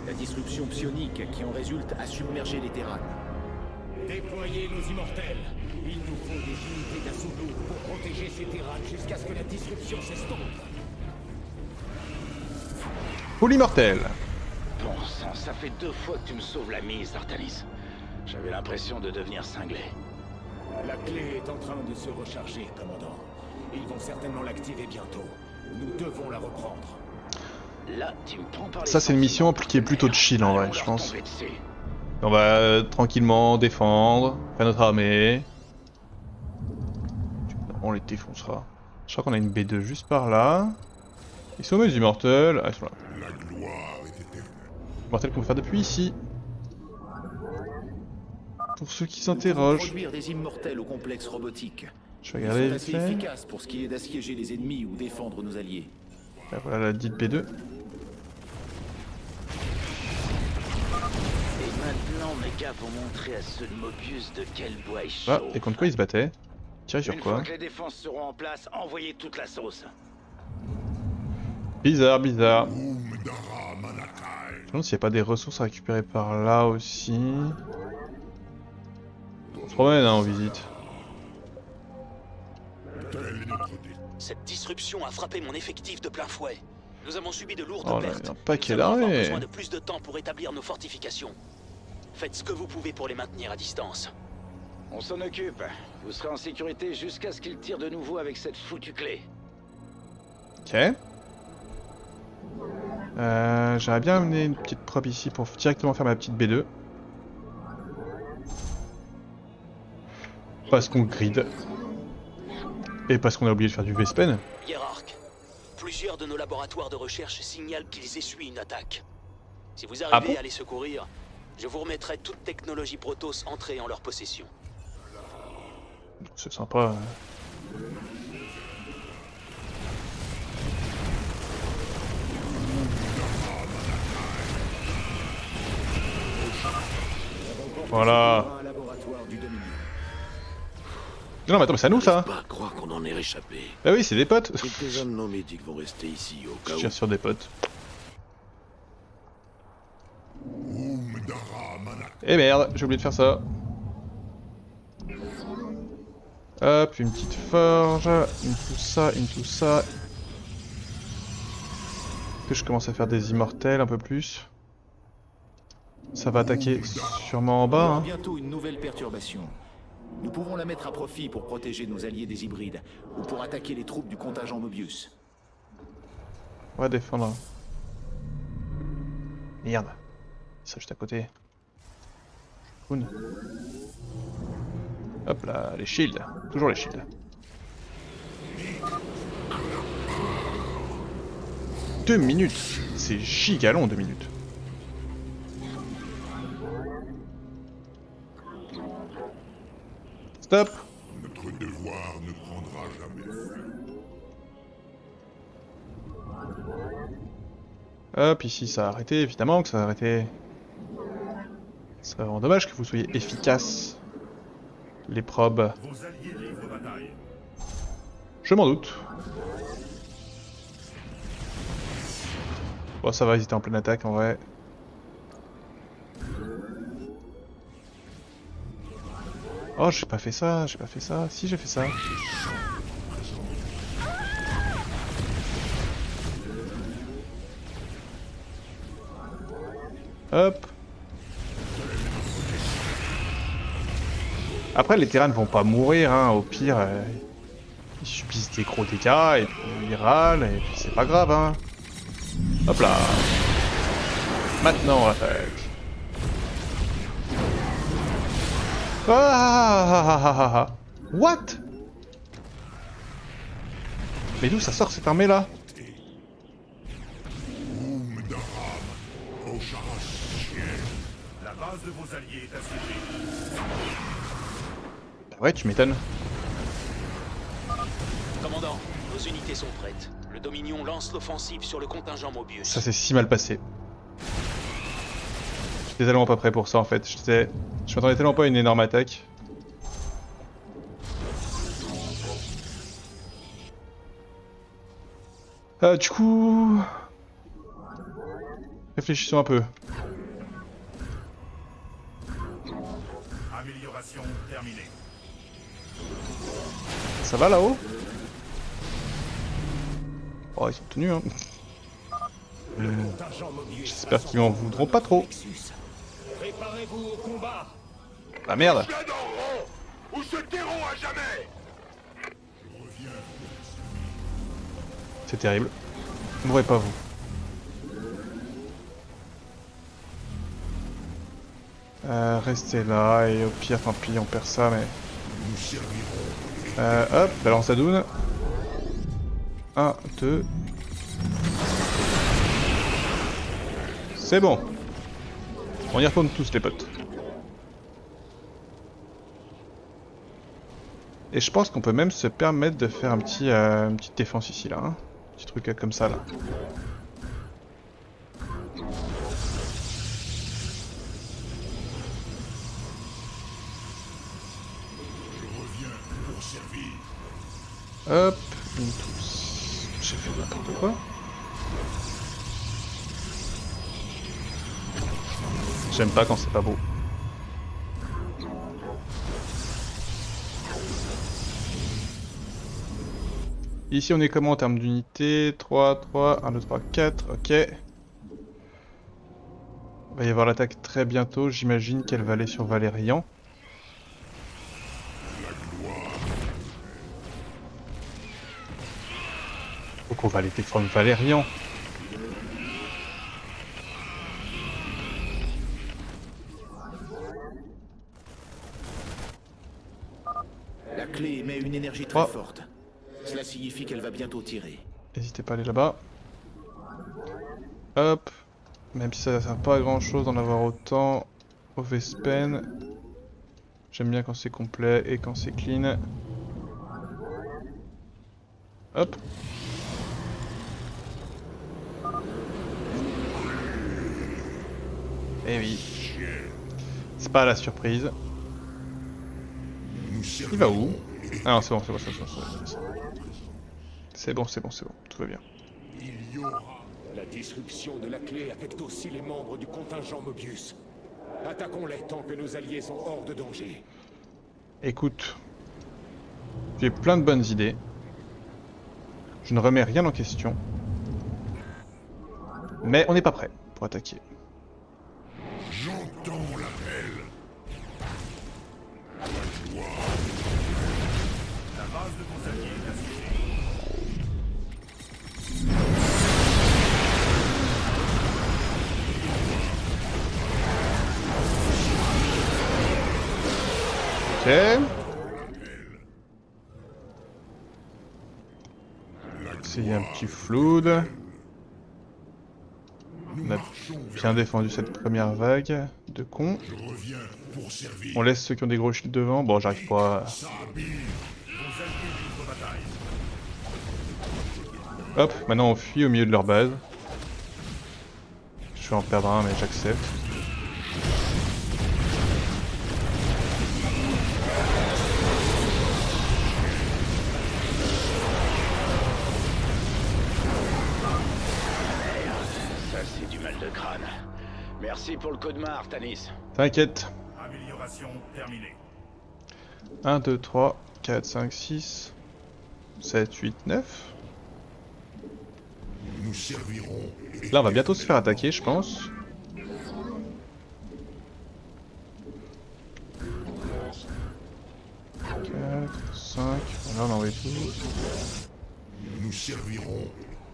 [SPEAKER 4] La disruption psionique qui en résulte a submergé les Terrans.
[SPEAKER 2] Déployez nos immortels. Il nous faut des unités d'assaut lourd pour protéger ces terrains jusqu'à ce que la disruption s'estompe.
[SPEAKER 1] Pour l'immortel.
[SPEAKER 3] Bon sang, ça fait 2 fois que tu me sauves la mise, Artanis. J'avais l'impression de devenir cinglé.
[SPEAKER 2] La clé est en train de se recharger, commandant. Ils vont certainement l'activer bientôt. Nous devons la reprendre.
[SPEAKER 3] Là, tu me prends par les
[SPEAKER 1] Ça c'est une mission
[SPEAKER 3] sentiments,
[SPEAKER 1] qui est plutôt chill en vrai,
[SPEAKER 3] allons
[SPEAKER 1] je
[SPEAKER 3] leur
[SPEAKER 1] pense.
[SPEAKER 3] tomber dessus.
[SPEAKER 1] On va tranquillement défendre, faire notre armée. On les défoncera. Je crois qu'on a une B2 juste par là. Ils sont où les immortels? Ah ils sont là. Immortels qu'on peut faire depuis ici. Pour ceux qui
[SPEAKER 4] Nous pouvons
[SPEAKER 1] s'interrogent.
[SPEAKER 4] produire des immortels au complexe robotique.
[SPEAKER 1] Je vais
[SPEAKER 4] Ils
[SPEAKER 1] regarder
[SPEAKER 4] sont
[SPEAKER 1] vite
[SPEAKER 4] assez
[SPEAKER 1] fait.
[SPEAKER 4] efficaces pour ce qui est d'assiéger les ennemis ou défendre nos alliés.
[SPEAKER 1] Là, voilà la dite B2.
[SPEAKER 3] Et maintenant, mes gars vont montrer à ceux de Mobius de quel bois ils
[SPEAKER 1] Ah,
[SPEAKER 3] chauffent.
[SPEAKER 1] et contre quoi ils se battaient? Tirer sur
[SPEAKER 3] Une fois
[SPEAKER 1] quoi?
[SPEAKER 3] que les défenses seront en place, envoyez toute la sauce.
[SPEAKER 1] Bizarre, bizarre. Je me demande s'il n'y a pas des ressources à récupérer par là aussi. On se promène hein, en visite.
[SPEAKER 8] Cette disruption a frappé mon effectif de plein fouet. Nous avons subi de lourdes
[SPEAKER 1] Oh là,
[SPEAKER 8] pertes.
[SPEAKER 1] il y a un paquet
[SPEAKER 8] Nous allons avoir
[SPEAKER 1] d'armées.
[SPEAKER 8] besoin de plus de temps pour établir nos fortifications. Faites ce que vous pouvez pour les maintenir à distance.
[SPEAKER 3] On s'en occupe. Vous serez en sécurité jusqu'à ce qu'ils tirent de nouveau avec cette foutue clé.
[SPEAKER 1] Ok. J'aurais bien amené une petite prop ici pour directement faire ma petite B2. Parce qu'on grid. Et parce qu'on a oublié de faire du Vespen.
[SPEAKER 8] Hiérarque, plusieurs de nos laboratoires de recherche signalent qu'ils essuient une attaque. Si vous
[SPEAKER 1] Ah
[SPEAKER 8] arrivez
[SPEAKER 1] bon
[SPEAKER 8] à les secourir, je vous remettrai toute technologie Protoss entrée en leur possession.
[SPEAKER 1] C'est sympa. Voilà.
[SPEAKER 4] Un laboratoire du Dominion.
[SPEAKER 1] Non mais attends, mais c'est à nous ça.
[SPEAKER 9] Pas croire qu'on en est réchappé.
[SPEAKER 1] Bah oui, c'est des potes.
[SPEAKER 9] Quelques-uns de nos médics vont rester ici au cas
[SPEAKER 1] Je
[SPEAKER 9] où.
[SPEAKER 1] tire sur des potes. Eh merde, j'ai oublié de faire ça. Hop, une petite forge, une tout ça, une tout ça. Que je commence à faire des immortels un peu plus. Ça va attaquer sûrement en
[SPEAKER 4] Il y
[SPEAKER 1] bas.
[SPEAKER 4] aura
[SPEAKER 1] Hein.
[SPEAKER 4] bientôt une nouvelle perturbation. Nous pouvons la mettre à profit pour protéger nos alliés des hybrides, ou pour attaquer les troupes du contingent Mobius.
[SPEAKER 1] On va défendre. Merde. Ça juste à côté. Cool. Hop là, les shields. Toujours les shields. 2 minutes. C'est giga long 2 minutes. Stop.
[SPEAKER 7] Notre devoir ne prendra jamais fin.
[SPEAKER 1] Hop, ici ça a arrêté, évidemment que ça a arrêté. C'est vraiment dommage que vous soyez efficaces. Les probes.
[SPEAKER 7] Vos alliés livrent bataille.
[SPEAKER 1] Je m'en doute. Bon, ça va, ils étaient en pleine attaque en vrai. Oh, j'ai pas fait ça, j'ai pas fait ça. Si, j'ai fait ça. Hop. Après, les terrains ne vont pas mourir, hein. Au pire, ils subissent des gros dégâts et puis ils râlent et puis c'est pas grave, hein. Hop là. Maintenant, on attaque. Ah, what? Mais d'où ça sort cette armée là?
[SPEAKER 7] La base de vos alliés est assiégée.
[SPEAKER 1] Bah ouais, tu m'étonnes.
[SPEAKER 8] Commandant, nos unités sont prêtes. Le Dominion lance l'offensive sur le contingent Mobius.
[SPEAKER 1] Ça s'est si mal passé. J'étais tellement pas prêt pour ça en fait. Je m'attendais tellement pas à une énorme attaque. Du coup... Réfléchissons un peu.
[SPEAKER 7] Amélioration terminée.
[SPEAKER 1] Ça va là-haut? Oh, ils sont tenus hein. J'espère qu'ils m'en voudront pas trop.
[SPEAKER 2] Préparez-vous au combat.
[SPEAKER 1] Ah merde!
[SPEAKER 7] Ou se tairont à jamais.
[SPEAKER 1] C'est terrible. Mourrez pas vous. Restez là et au pire tant pis on perd ça mais... hop, balance à Dune. 1, 2... C'est bon. On y retourne tous les potes. Et je pense qu'on peut même se permettre de faire un petit, une petite défense ici là. Hein. Petit truc comme ça là. Hop, une touche. J'ai fait n'importe quoi. J'aime pas quand c'est pas beau. Ici on est comment en termes d'unité? 3, 3, 1, 2, 3, 4, ok. Il va y avoir l'attaque très bientôt, j'imagine qu'elle va aller sur Valérian. Donc on va aller défendre Valérian.
[SPEAKER 4] La clé émet une énergie très forte. Cela signifie qu'elle va bientôt tirer.
[SPEAKER 1] N'hésitez pas à aller là-bas. Hop. Même si ça sert pas à grand chose d'en avoir autant. Mauvaise peine. J'aime bien quand c'est complet et quand c'est clean. Hop. Eh oui. C'est pas la surprise. Il va où? Ah non, c'est bon, c'est bon, c'est bon, c'est bon, c'est bon, c'est bon, tout va bien.
[SPEAKER 2] La disruption de la clé affecte aussi les membres du contingent Mobius. Attaquons-les tant que nos alliés sont hors de danger.
[SPEAKER 1] Écoute, j'ai plein de bonnes idées. Je ne remets rien en question. Mais on n'est pas prêt pour attaquer.
[SPEAKER 7] J'entends l'appel. La base de vos alliés est assiégée.
[SPEAKER 1] Ok. C'est un petit flood. On a bien défendu cette première vague de cons. On laisse ceux qui ont des gros shields devant. Bon, j'arrive pas à... Hop, maintenant on fuit au milieu de leur base. Je vais en perdre un, mais j'accepte.
[SPEAKER 3] Ça, c'est du mal de crâne. Merci pour le coup de main, Artanis.
[SPEAKER 1] T'inquiète.
[SPEAKER 7] Amélioration terminée.
[SPEAKER 1] 1, 2, 3, 4, 5, 6, 7, 8, 9.
[SPEAKER 7] Nous servirons.
[SPEAKER 1] Là, on va bientôt se faire attaquer, je pense. 4, 5, voilà, on a envoyé tout.
[SPEAKER 7] Nous servirons.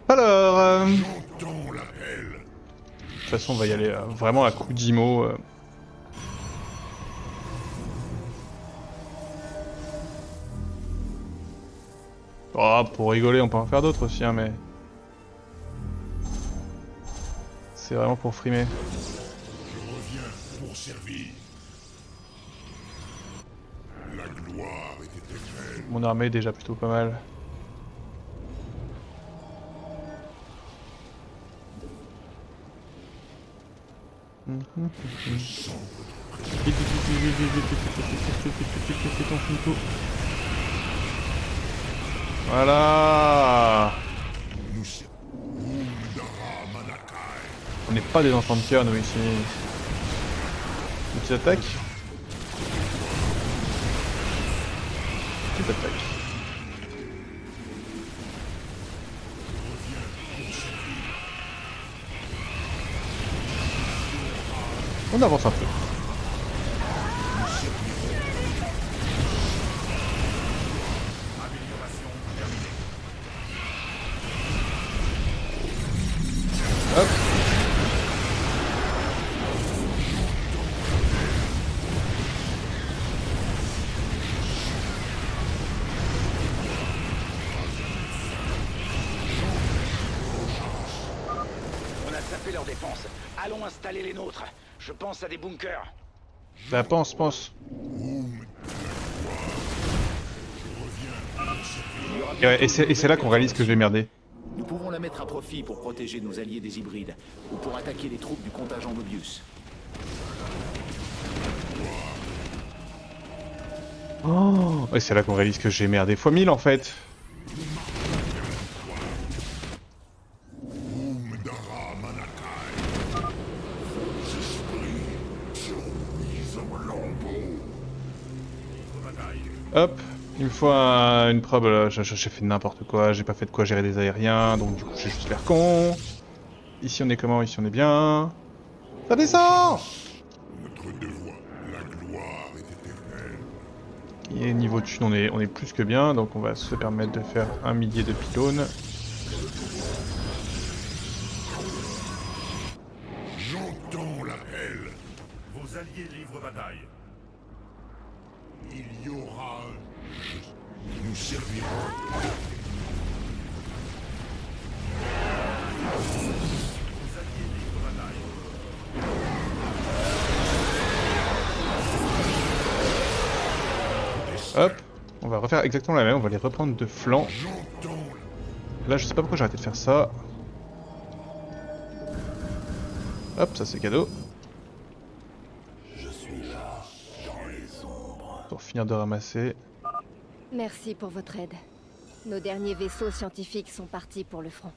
[SPEAKER 1] Alors,
[SPEAKER 7] J'entends l'appel.
[SPEAKER 1] de toute façon, on va y aller vraiment à coup d'IMO. Oh, pour rigoler, on peut en faire d'autres aussi, hein, mais... C'est vraiment pour frimer.
[SPEAKER 7] Je reviens pour servir. La gloire était éternelle.
[SPEAKER 1] Mon armée est déjà plutôt pas mal. Voilà. On n'est pas des enfants de cœur nous ici. Une petite attaque. Petite attaque. On avance un peu. Hop.
[SPEAKER 3] On a sapé leur défense. Allons installer les nôtres. Je pense à des bunkers.
[SPEAKER 1] Bah pense. Et, ouais, et c'est là qu'on réalise que je vais merder.
[SPEAKER 4] Nous pouvons la mettre à profit pour protéger nos alliés des hybrides, ou pour attaquer les troupes du contingent Mobius.
[SPEAKER 1] Oh, ouais, c'est là qu'on réalise que j'ai merdé fois 1000 en fait. Hop, il me faut une probe, là. J'ai fait n'importe quoi, j'ai pas fait de quoi gérer des aériens, donc du coup j'ai juste l'air con. Ici on est comment? Ici on est bien. Ça descend!
[SPEAKER 7] Notre devoir, la gloire est éternelle.
[SPEAKER 1] Et niveau thune on est plus que bien, donc on va se permettre de faire un millier de pylônes.
[SPEAKER 7] J'entends l'appel. Vos alliés livrent bataille. Il y aura... Nous servirons. Vos alliés livrent bataille.
[SPEAKER 1] Hop, on va refaire exactement la même, on va les reprendre de flanc. Là je sais pas pourquoi j'ai arrêté de faire ça. Hop, ça c'est cadeau.
[SPEAKER 7] Je suis là, dans les ombres.
[SPEAKER 1] Pour finir de ramasser.
[SPEAKER 10] Merci pour votre aide. Nos derniers vaisseaux scientifiques sont partis pour le front.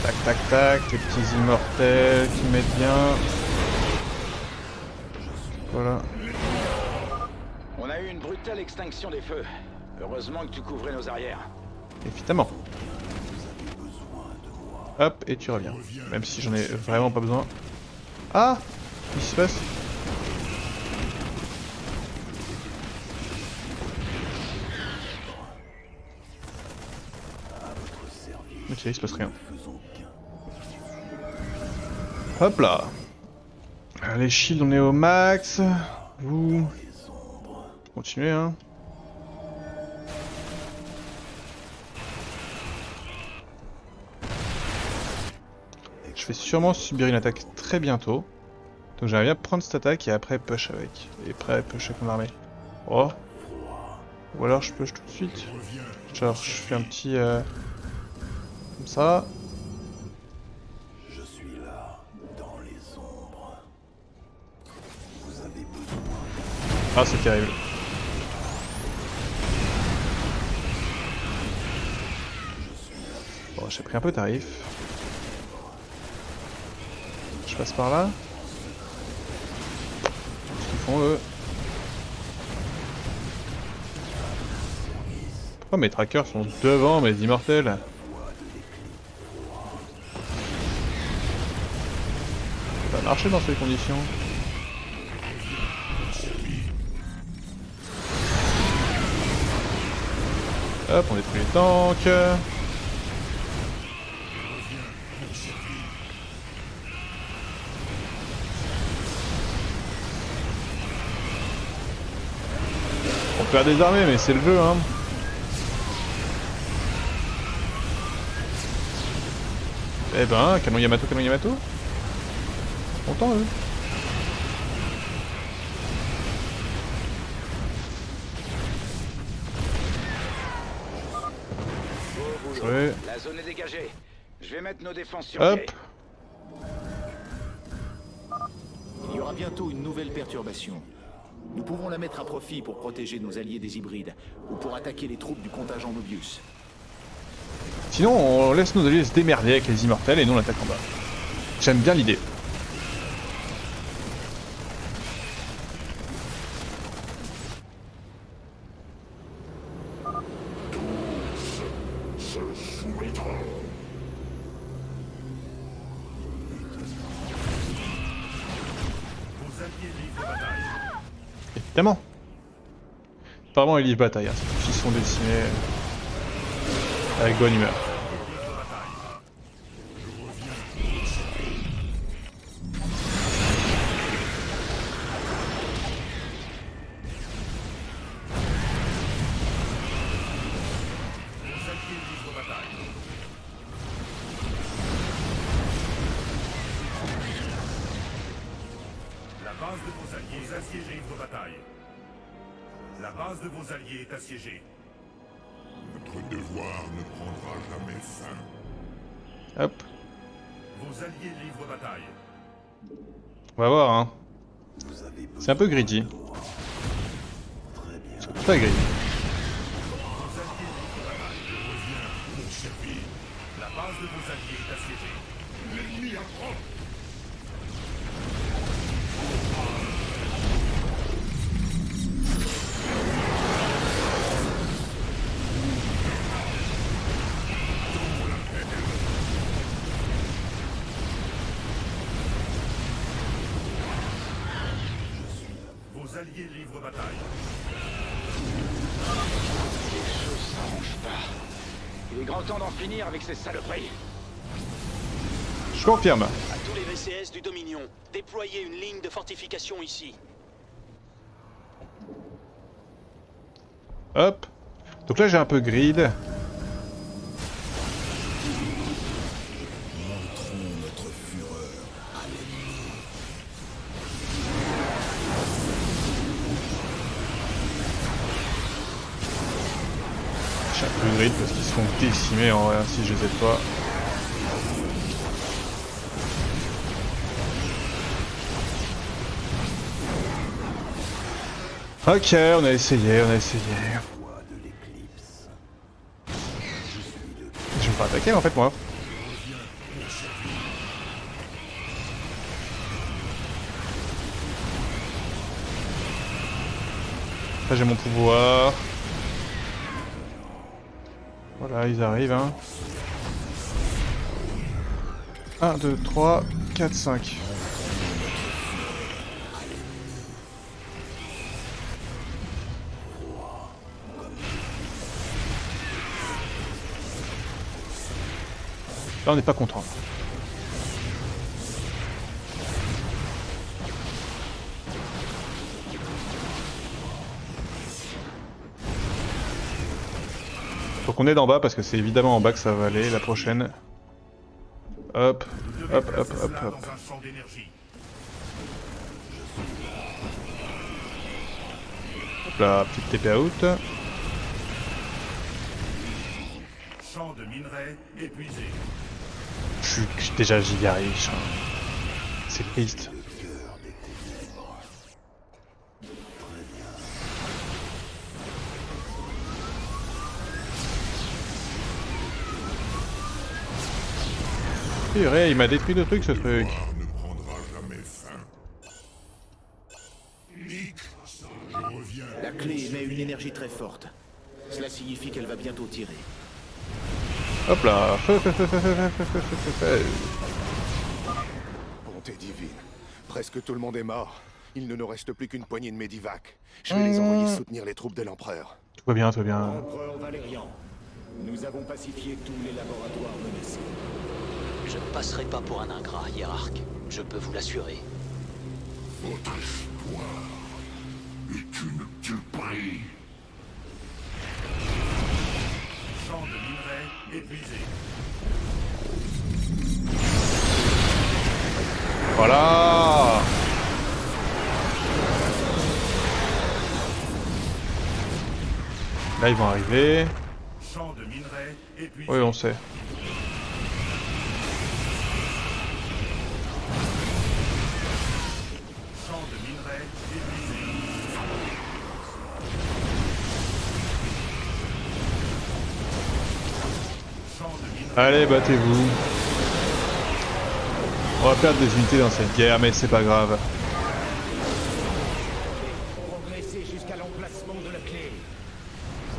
[SPEAKER 1] Tac tac tac, les petits immortels qui mettent bien. Voilà.
[SPEAKER 3] On a eu une brutale extinction des feux. Heureusement que tu couvrais nos arrières.
[SPEAKER 1] Évidemment. Hop, et tu reviens. Même si j'en ai vraiment pas besoin. Ah! Qu'est-ce qui se passe? Ok, il se passe rien. Hop là. Les shields, on est au max. Vous... Continuez, hein. Je vais sûrement subir une attaque très bientôt. Donc j'aimerais bien prendre cette attaque et après push avec. Et après push avec mon armée. Oh. Ou alors je push tout de suite. Genre je fais un petit... comme ça.
[SPEAKER 6] Je suis là, dans les ombres. Vous avez besoin...
[SPEAKER 1] Ah c'est terrible. Bon j'ai pris un peu tarif. Je passe par là. Qu'est-ce qu'ils font eux? Pourquoi mes trackers sont devant mes immortels? Ça va marcher dans ces conditions. Hop, on détruit les tanks. On perd des armées, mais c'est le jeu, hein. Eh ben, canon Yamato, canon Yamato. Content, eux. Ouais.
[SPEAKER 3] La zone est dégagée. Je vais mettre nos défenses sur
[SPEAKER 1] Hop.
[SPEAKER 3] pied.
[SPEAKER 4] Il y aura bientôt une nouvelle perturbation. Nous pouvons la mettre à profit pour protéger nos alliés des hybrides, ou pour attaquer les troupes du contingent Mobius.
[SPEAKER 1] Sinon, on laisse nos alliés se démerder avec les immortels et nous on attaque en bas. J'aime bien l'idée. Évidemment. Apparemment ils livrent bataille, hein. Ils sont décimés avec bonne humeur.
[SPEAKER 7] La base de vos alliés est assiégée. Notre devoir ne prendra jamais fin.
[SPEAKER 1] Hop.
[SPEAKER 7] Vos alliés livrent bataille.
[SPEAKER 1] On va voir, hein. C'est un peu greedy. C'est très greedy.
[SPEAKER 7] Vos alliés livrent bataille. Je reviens, mon servi. La base de vos alliés est assiégée. L'ennemi approche. Vos alliés livrent bataille.
[SPEAKER 3] Les choses s'arrangent pas. Il est grand temps d'en finir avec ces saloperies.
[SPEAKER 1] Je confirme.
[SPEAKER 8] À tous les VCS du Dominion, déployez une ligne de fortification ici.
[SPEAKER 1] Hop. Donc là j'ai un peu grid. J'ai un peu grid parce qu'ils se font décimer en vrai si je les aide pas. Ok, on a essayé, on a essayé. Je vais me faire attaquer en fait moi. Là j'ai mon pouvoir. Voilà, ils arrivent hein. 1, 2, 3, 4, 5. Là on n'est pas content. Faut qu'on aide en bas parce que c'est évidemment en bas que ça va aller la prochaine. Hop, hop, hop, hop, hop. Hop là, petite TP out.
[SPEAKER 7] Champ de minerais épuisé.
[SPEAKER 1] Je suis déjà giga riche. C'est triste. Purée, il m'a détruit de trucs ce truc.
[SPEAKER 7] Ne prendra jamais fin. Nick, je reviens.
[SPEAKER 4] La clé émet une énergie très forte. Cela signifie qu'elle va bientôt tirer.
[SPEAKER 1] Hop là.
[SPEAKER 11] Bonté divine. Presque tout le monde est mort. Il ne nous reste plus qu'une poignée de médivacs. Je vais les envoyer soutenir les troupes de l'Empereur.
[SPEAKER 1] Tout va bien, tout va bien.
[SPEAKER 2] Empereur Valérian, nous avons pacifié tous les laboratoires menacés.
[SPEAKER 8] Je ne passerai pas pour un ingrat, hiérarque. Je peux vous l'assurer.
[SPEAKER 7] Votre espoir est une tuerie. Champ de minerais épuisé.
[SPEAKER 1] Voilà. Là ils vont arriver.
[SPEAKER 7] Champ de minerais épuisé.
[SPEAKER 1] Oui on sait.
[SPEAKER 7] Champ de minerais épuisé. Champ de minerais.
[SPEAKER 1] Allez, battez-vous. On va perdre des unités dans cette guerre, mais c'est pas grave.
[SPEAKER 2] Progresser jusqu'à l'emplacement de la clé.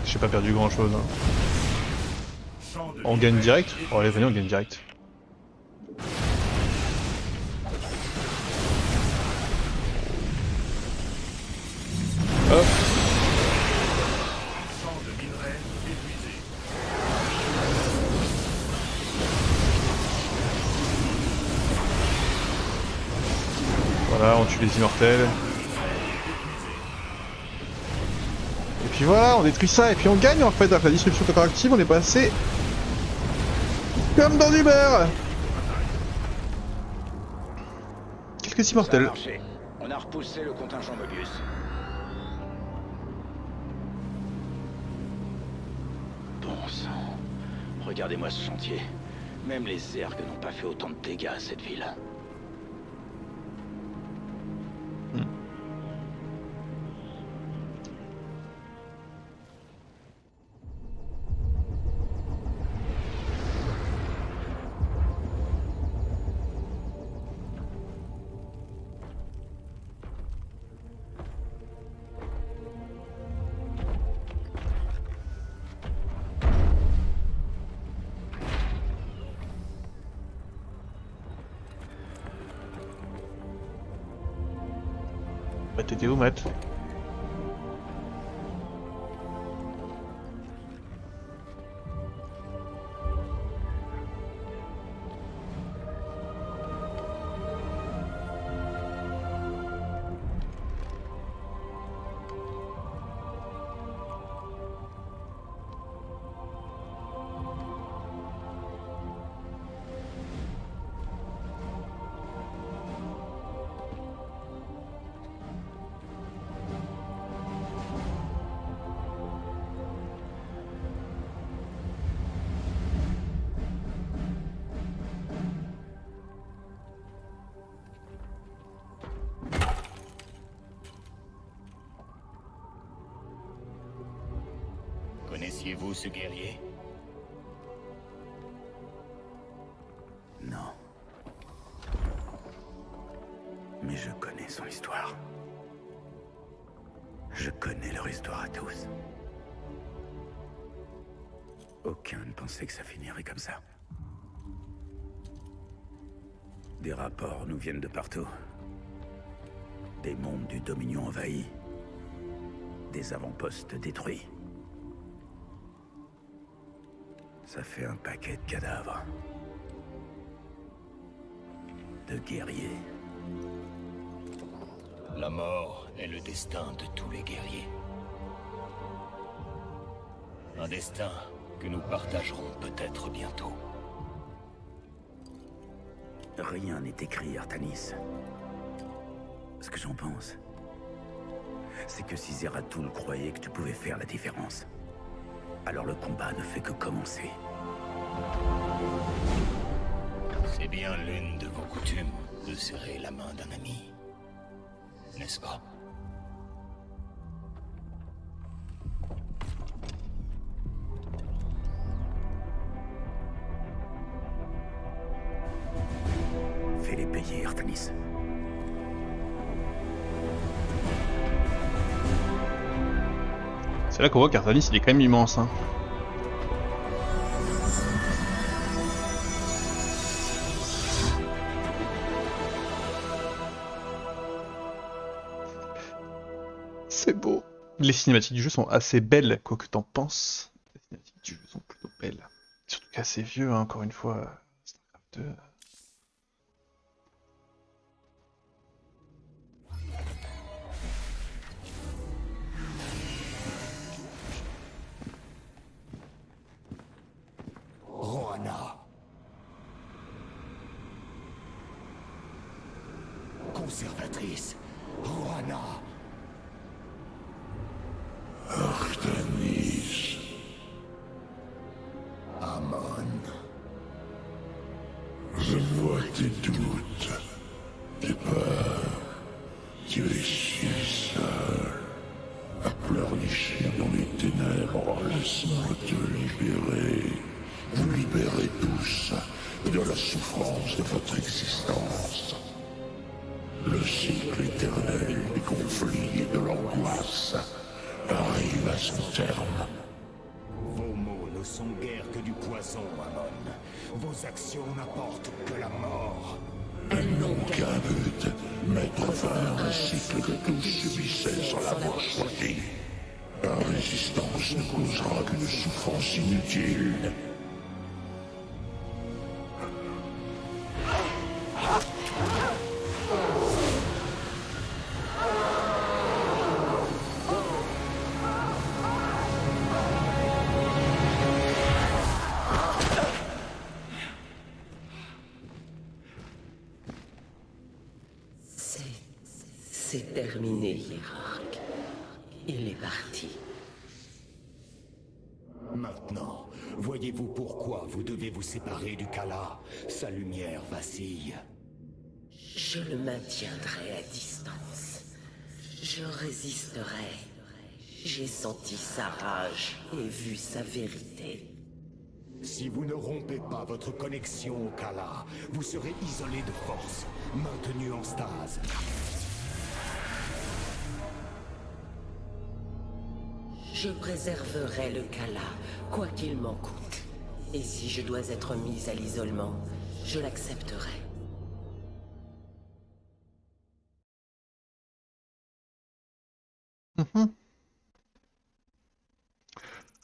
[SPEAKER 1] J'ai pas perdu grand chose. Hein.
[SPEAKER 7] Champ de
[SPEAKER 1] On gagne direct. Oh allez, venez, on gagne direct. Hop.
[SPEAKER 7] champ de minerais épuisé.
[SPEAKER 1] Voilà, on tue les immortels. Et puis voilà, on détruit ça et puis on gagne en fait avec la distribution coopérative, on est passé comme dans du beurre. Quelques
[SPEAKER 3] Ça a
[SPEAKER 1] immortels.
[SPEAKER 3] marché. On a repoussé le contingent Mobius. Bon sang. Regardez-moi ce chantier. Même les Zergs n'ont pas fait autant de dégâts à cette ville.
[SPEAKER 1] Bah t'étais où, Matt?
[SPEAKER 2] Étiez-vous ce guerrier?
[SPEAKER 12] Non. Mais je connais son histoire. Je connais leur histoire à tous. Aucun ne pensait que ça finirait comme ça. Des rapports nous viennent de partout. Des mondes du Dominion envahis. Des avant-postes détruits. Ça fait un paquet de cadavres. De guerriers.
[SPEAKER 2] La mort est le destin de tous les guerriers. Un destin que nous partagerons peut-être bientôt.
[SPEAKER 12] Rien n'est écrit, Artanis. Ce que j'en pense, c'est que si Zeratul croyait que tu pouvais faire la différence, alors le combat ne fait que commencer.
[SPEAKER 2] C'est bien l'une de vos coutumes de serrer la main d'un ami, n'est-ce pas?
[SPEAKER 12] Fais-les payer, Artanis.
[SPEAKER 1] C'est là qu'on voit qu'Artanis il est quand même immense. Hein. C'est beau. Les cinématiques du jeu sont assez belles, quoi que t'en penses. Les cinématiques du jeu sont plutôt belles. Surtout qu'assez vieux, hein, encore une fois. StarCraft 2.
[SPEAKER 2] Rohanna. Conservatrice. Rohanna.
[SPEAKER 7] Artanis.
[SPEAKER 2] Amon.
[SPEAKER 7] Je vois tes doutes, tes peurs. Tu es si seul, à pleurnicher dans les ténèbres. Laisse-moi te libérer. Vous libérez tous de la souffrance de votre existence. Le cycle éternel des conflits et de l'angoisse arrive à son terme.
[SPEAKER 2] Vos mots ne sont guère que du poison, Amon. Vos actions n'apportent que la mort.
[SPEAKER 7] Elles n'ont qu'un but, mettre fin à un cycle que tous subissaient sans l'avoir choisi. La résistance ne causera qu'une souffrance inutile.
[SPEAKER 5] C'est terminé, Hiérarque. Il est parti.
[SPEAKER 2] Maintenant, voyez-vous pourquoi vous devez vous séparer du Kala? Sa lumière vacille.
[SPEAKER 5] Je le maintiendrai à distance. Je résisterai. J'ai senti sa rage et vu sa vérité.
[SPEAKER 2] Si vous ne rompez pas votre connexion au Kala, vous serez isolé de force, maintenu en stase.
[SPEAKER 5] Je préserverai le Kala, quoi qu'il m'en coûte. Et si je dois être mise à l'isolement, je l'accepterai.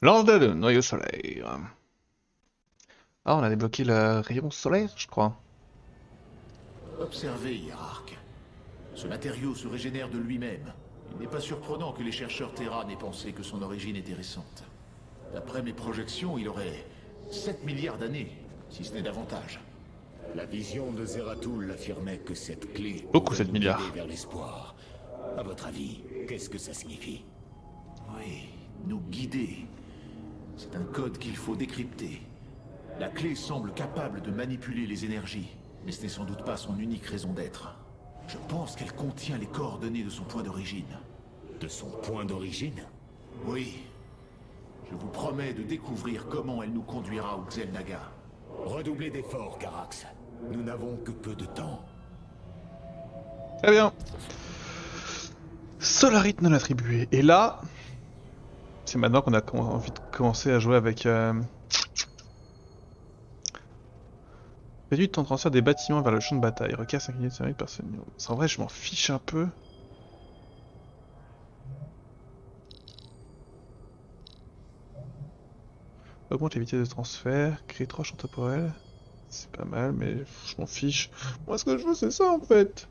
[SPEAKER 1] Lance de noyau solaire. Ah, on a débloqué le rayon solaire, je crois.
[SPEAKER 6] Observez, Hiérarque. Ce matériau se régénère de lui-même. Il n'est pas surprenant que les chercheurs Terra n'aient pensé que son origine était récente. D'après mes projections, il aurait 7 milliards d'années, si ce n'est davantage.
[SPEAKER 2] La vision de Zeratul affirmait que cette clé
[SPEAKER 1] Beaucoup, 7
[SPEAKER 2] nous
[SPEAKER 1] milliards.
[SPEAKER 2] guider vers l'espoir. À votre avis, qu'est-ce que ça signifie?
[SPEAKER 6] Oui, nous guider. C'est un code qu'il faut décrypter. La clé semble capable de manipuler les énergies, mais ce n'est sans doute pas son unique raison d'être. Je pense qu'elle contient les coordonnées de son point d'origine.
[SPEAKER 2] De son point d'origine?
[SPEAKER 6] Oui. Je vous promets de découvrir comment elle nous conduira au Xel'Naga.
[SPEAKER 2] Redoublez d'efforts, Carax. Nous n'avons que peu de temps.
[SPEAKER 1] Très bien. Solarite non attribué. Et là, c'est maintenant qu'on a envie de commencer à jouer avec... Réduit de temps de transfert des bâtiments vers le champ de bataille. Requiert 5 unités de Solarite par seul niveau. En vrai, je m'en fiche un peu. Augmente les vitesses de transfert. Crée 3 champs temporels. C'est pas mal, mais je m'en fiche. Moi, ce que je veux, c'est ça en fait.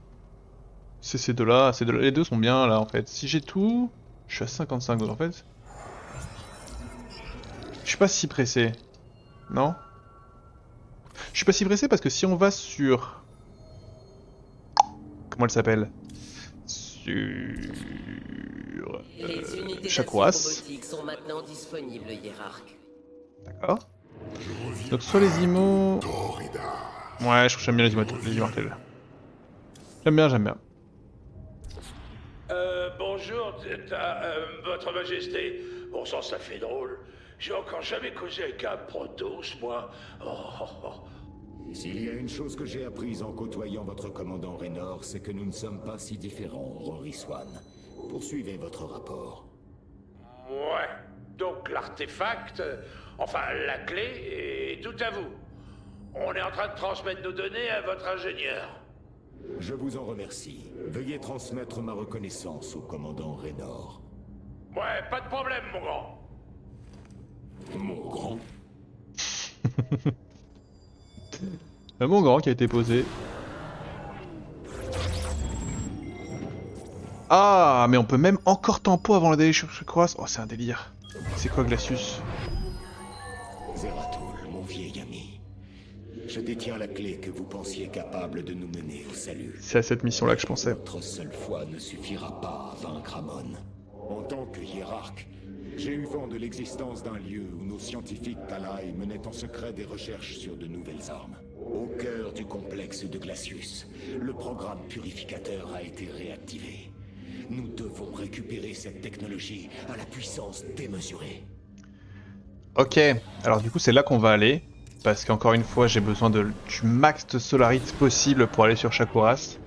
[SPEAKER 1] C'est ces deux-là. Les deux sont bien là en fait. Si j'ai tout, je suis à 55 donc en fait. Je suis pas si pressé. Non? Je suis pas si pressé parce que si on va sur... Comment elle s'appelle? Sur...
[SPEAKER 5] Les unités
[SPEAKER 1] Shakuras.
[SPEAKER 5] robotiques sont maintenant disponibles, hiérarque.
[SPEAKER 1] D'accord. Donc soit les IMO... Ouais, je trouve que j'aime bien les immortels. J'aime bien.
[SPEAKER 13] Bonjour, votre majesté. Bon sang, ça fait drôle. J'ai encore jamais causé avec un Protoss, moi.
[SPEAKER 2] S'il y a une chose que j'ai apprise en côtoyant votre commandant Raynor, c'est que nous ne sommes pas si différents, Rory Swan. Poursuivez votre rapport.
[SPEAKER 13] Ouais. Donc l'artefact, enfin la clé, est tout à vous. On est en train de transmettre nos données à votre ingénieur.
[SPEAKER 2] Je vous en remercie. Veuillez transmettre ma reconnaissance au commandant Raynor.
[SPEAKER 13] Ouais, pas de problème, mon grand.
[SPEAKER 2] Mon grand.
[SPEAKER 1] Mon grand qui a été posé. Ah, mais on peut même encore tempo avant d'aller sur Shakuras. Oh, c'est un délire. C'est quoi Glacius?
[SPEAKER 2] Zeratul, mon vieil ami. Je détiens la clé que vous pensiez capable de nous mener au salut.
[SPEAKER 1] C'est à cette mission-là que je pensais.
[SPEAKER 2] Votre seule foi ne suffira pas à vaincre Amon. En tant que hiérarque, j'ai eu vent de l'existence d'un lieu où nos scientifiques Talai menaient en secret des recherches sur de nouvelles armes. Au cœur du complexe de Glacius, le programme purificateur a été réactivé. Nous devons récupérer cette technologie à la puissance démesurée.
[SPEAKER 1] Ok, alors du coup c'est là qu'on va aller. Parce qu'encore une fois j'ai besoin du max de Solarite possible pour aller sur Shakuras.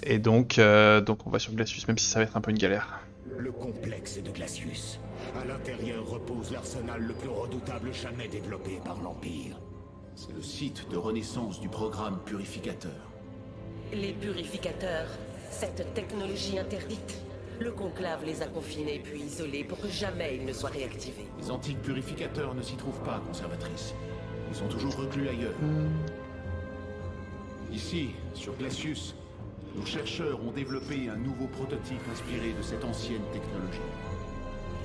[SPEAKER 1] Et donc on va sur Glacius même si ça va être un peu une galère.
[SPEAKER 2] Le complexe de Glacius. À l'intérieur repose l'arsenal le plus redoutable jamais développé par l'Empire.
[SPEAKER 6] C'est le site de renaissance du programme purificateur.
[SPEAKER 5] Les purificateurs, cette technologie interdite. Le conclave les a confinés puis isolés pour que jamais ils ne soient réactivés.
[SPEAKER 6] Les antiques purificateurs ne s'y trouvent pas, conservatrice. Ils sont toujours reclus ailleurs. Ici, sur Glacius, nos chercheurs ont développé un nouveau prototype inspiré de cette ancienne technologie.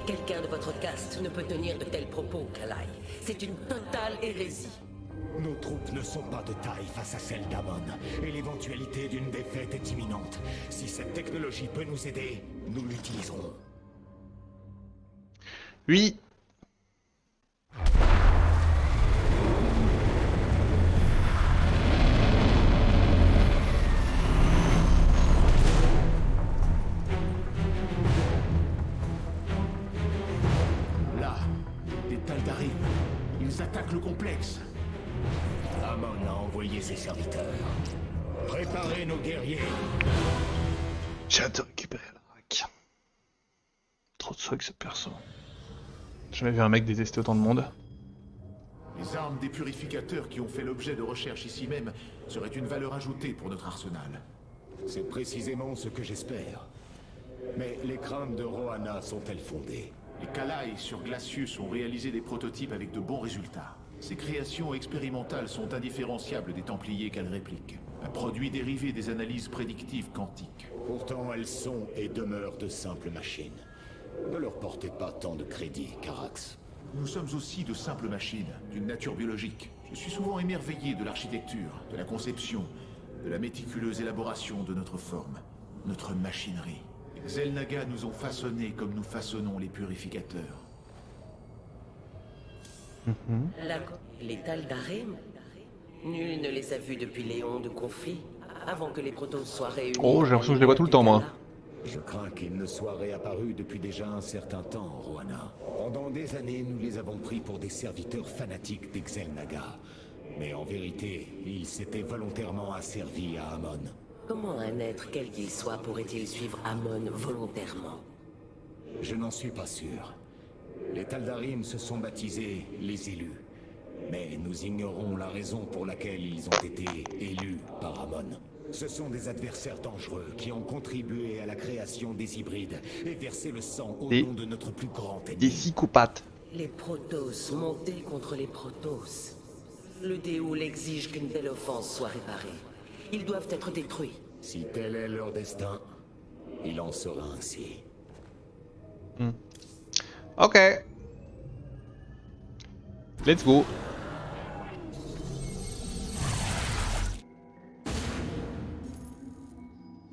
[SPEAKER 5] Quelqu'un de votre caste ne peut tenir de tels propos, Kalai. C'est une totale hérésie.
[SPEAKER 2] Nos troupes ne sont pas de taille face à celles d'Amon, et l'éventualité d'une défaite est imminente. Si cette technologie peut nous aider, nous l'utiliserons.
[SPEAKER 1] Oui.
[SPEAKER 6] Là, des Tal'Darim, ils attaquent le complexe.
[SPEAKER 2] Amon a envoyé ses serviteurs. Préparez nos guerriers.
[SPEAKER 1] J'ai hâte de récupérer la rack. Trop de swag ce perso. J'ai jamais vu un mec détester autant de monde.
[SPEAKER 6] Les armes des purificateurs qui ont fait l'objet de recherches ici même seraient une valeur ajoutée pour notre arsenal.
[SPEAKER 2] C'est précisément ce que j'espère. Mais les craintes de Rohanna sont-elles fondées?
[SPEAKER 6] Les Kalai sur Glacius ont réalisé des prototypes avec de bons résultats. Ces créations expérimentales sont indifférenciables des Templiers qu'elles répliquent. Un produit dérivé des analyses prédictives quantiques.
[SPEAKER 2] Pourtant, elles sont et demeurent de simples machines. Ne leur portez pas tant de crédit, Carax.
[SPEAKER 6] Nous sommes aussi de simples machines, d'une nature biologique. Je suis souvent émerveillé de l'architecture, de la conception, de la méticuleuse élaboration de notre forme, notre machinerie. Les Xel'Naga nous ont façonnés comme nous façonnons les purificateurs.
[SPEAKER 5] Les Tal'Darim, nul ne les a vus depuis l'éon de conflit, avant que les Protoss soient réunis.
[SPEAKER 1] Oh, j'ai l'impression que je les vois tout le temps, moi.
[SPEAKER 2] Je crains qu'ils ne soient réapparus depuis déjà un certain temps, Roana. Pendant des années, nous les avons pris pour des serviteurs fanatiques d'Exelnaga. Mais en vérité, ils s'étaient volontairement asservis à Amon.
[SPEAKER 5] Comment un être quel qu'il soit pourrait-il suivre Amon volontairement?
[SPEAKER 2] Je n'en suis pas sûr. Les Taldarim se sont baptisés les élus. Mais nous ignorons la raison pour laquelle ils ont été élus par Amon. Ce sont des adversaires dangereux qui ont contribué à la création des hybrides et versé le sang au nom de notre plus grand ennemi.
[SPEAKER 1] Des psychopathes.
[SPEAKER 5] Les Protoss montés contre les Protoss. Le Déoul exige qu'une telle offense soit réparée. Ils doivent être détruits.
[SPEAKER 2] Si tel est leur destin, il en sera ainsi.
[SPEAKER 1] Ok. Let's go.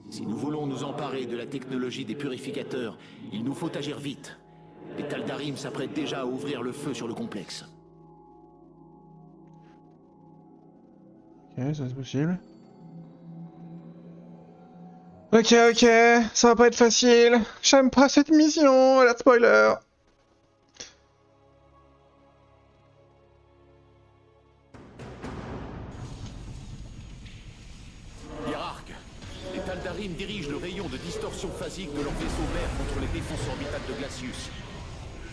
[SPEAKER 4] Si nous voulons nous emparer de la technologie des purificateurs, il nous faut agir vite. Les Taldarim s'apprêtent déjà à ouvrir le feu sur le complexe.
[SPEAKER 1] Ok, ça c'est possible. Ok, ça va pas être facile. J'aime pas cette mission, alerte spoiler.
[SPEAKER 4] Hiérarque, les Taldarim dirigent le rayon de distorsion phasique de leur vaisseau mère contre les défenses orbitales de Glacius.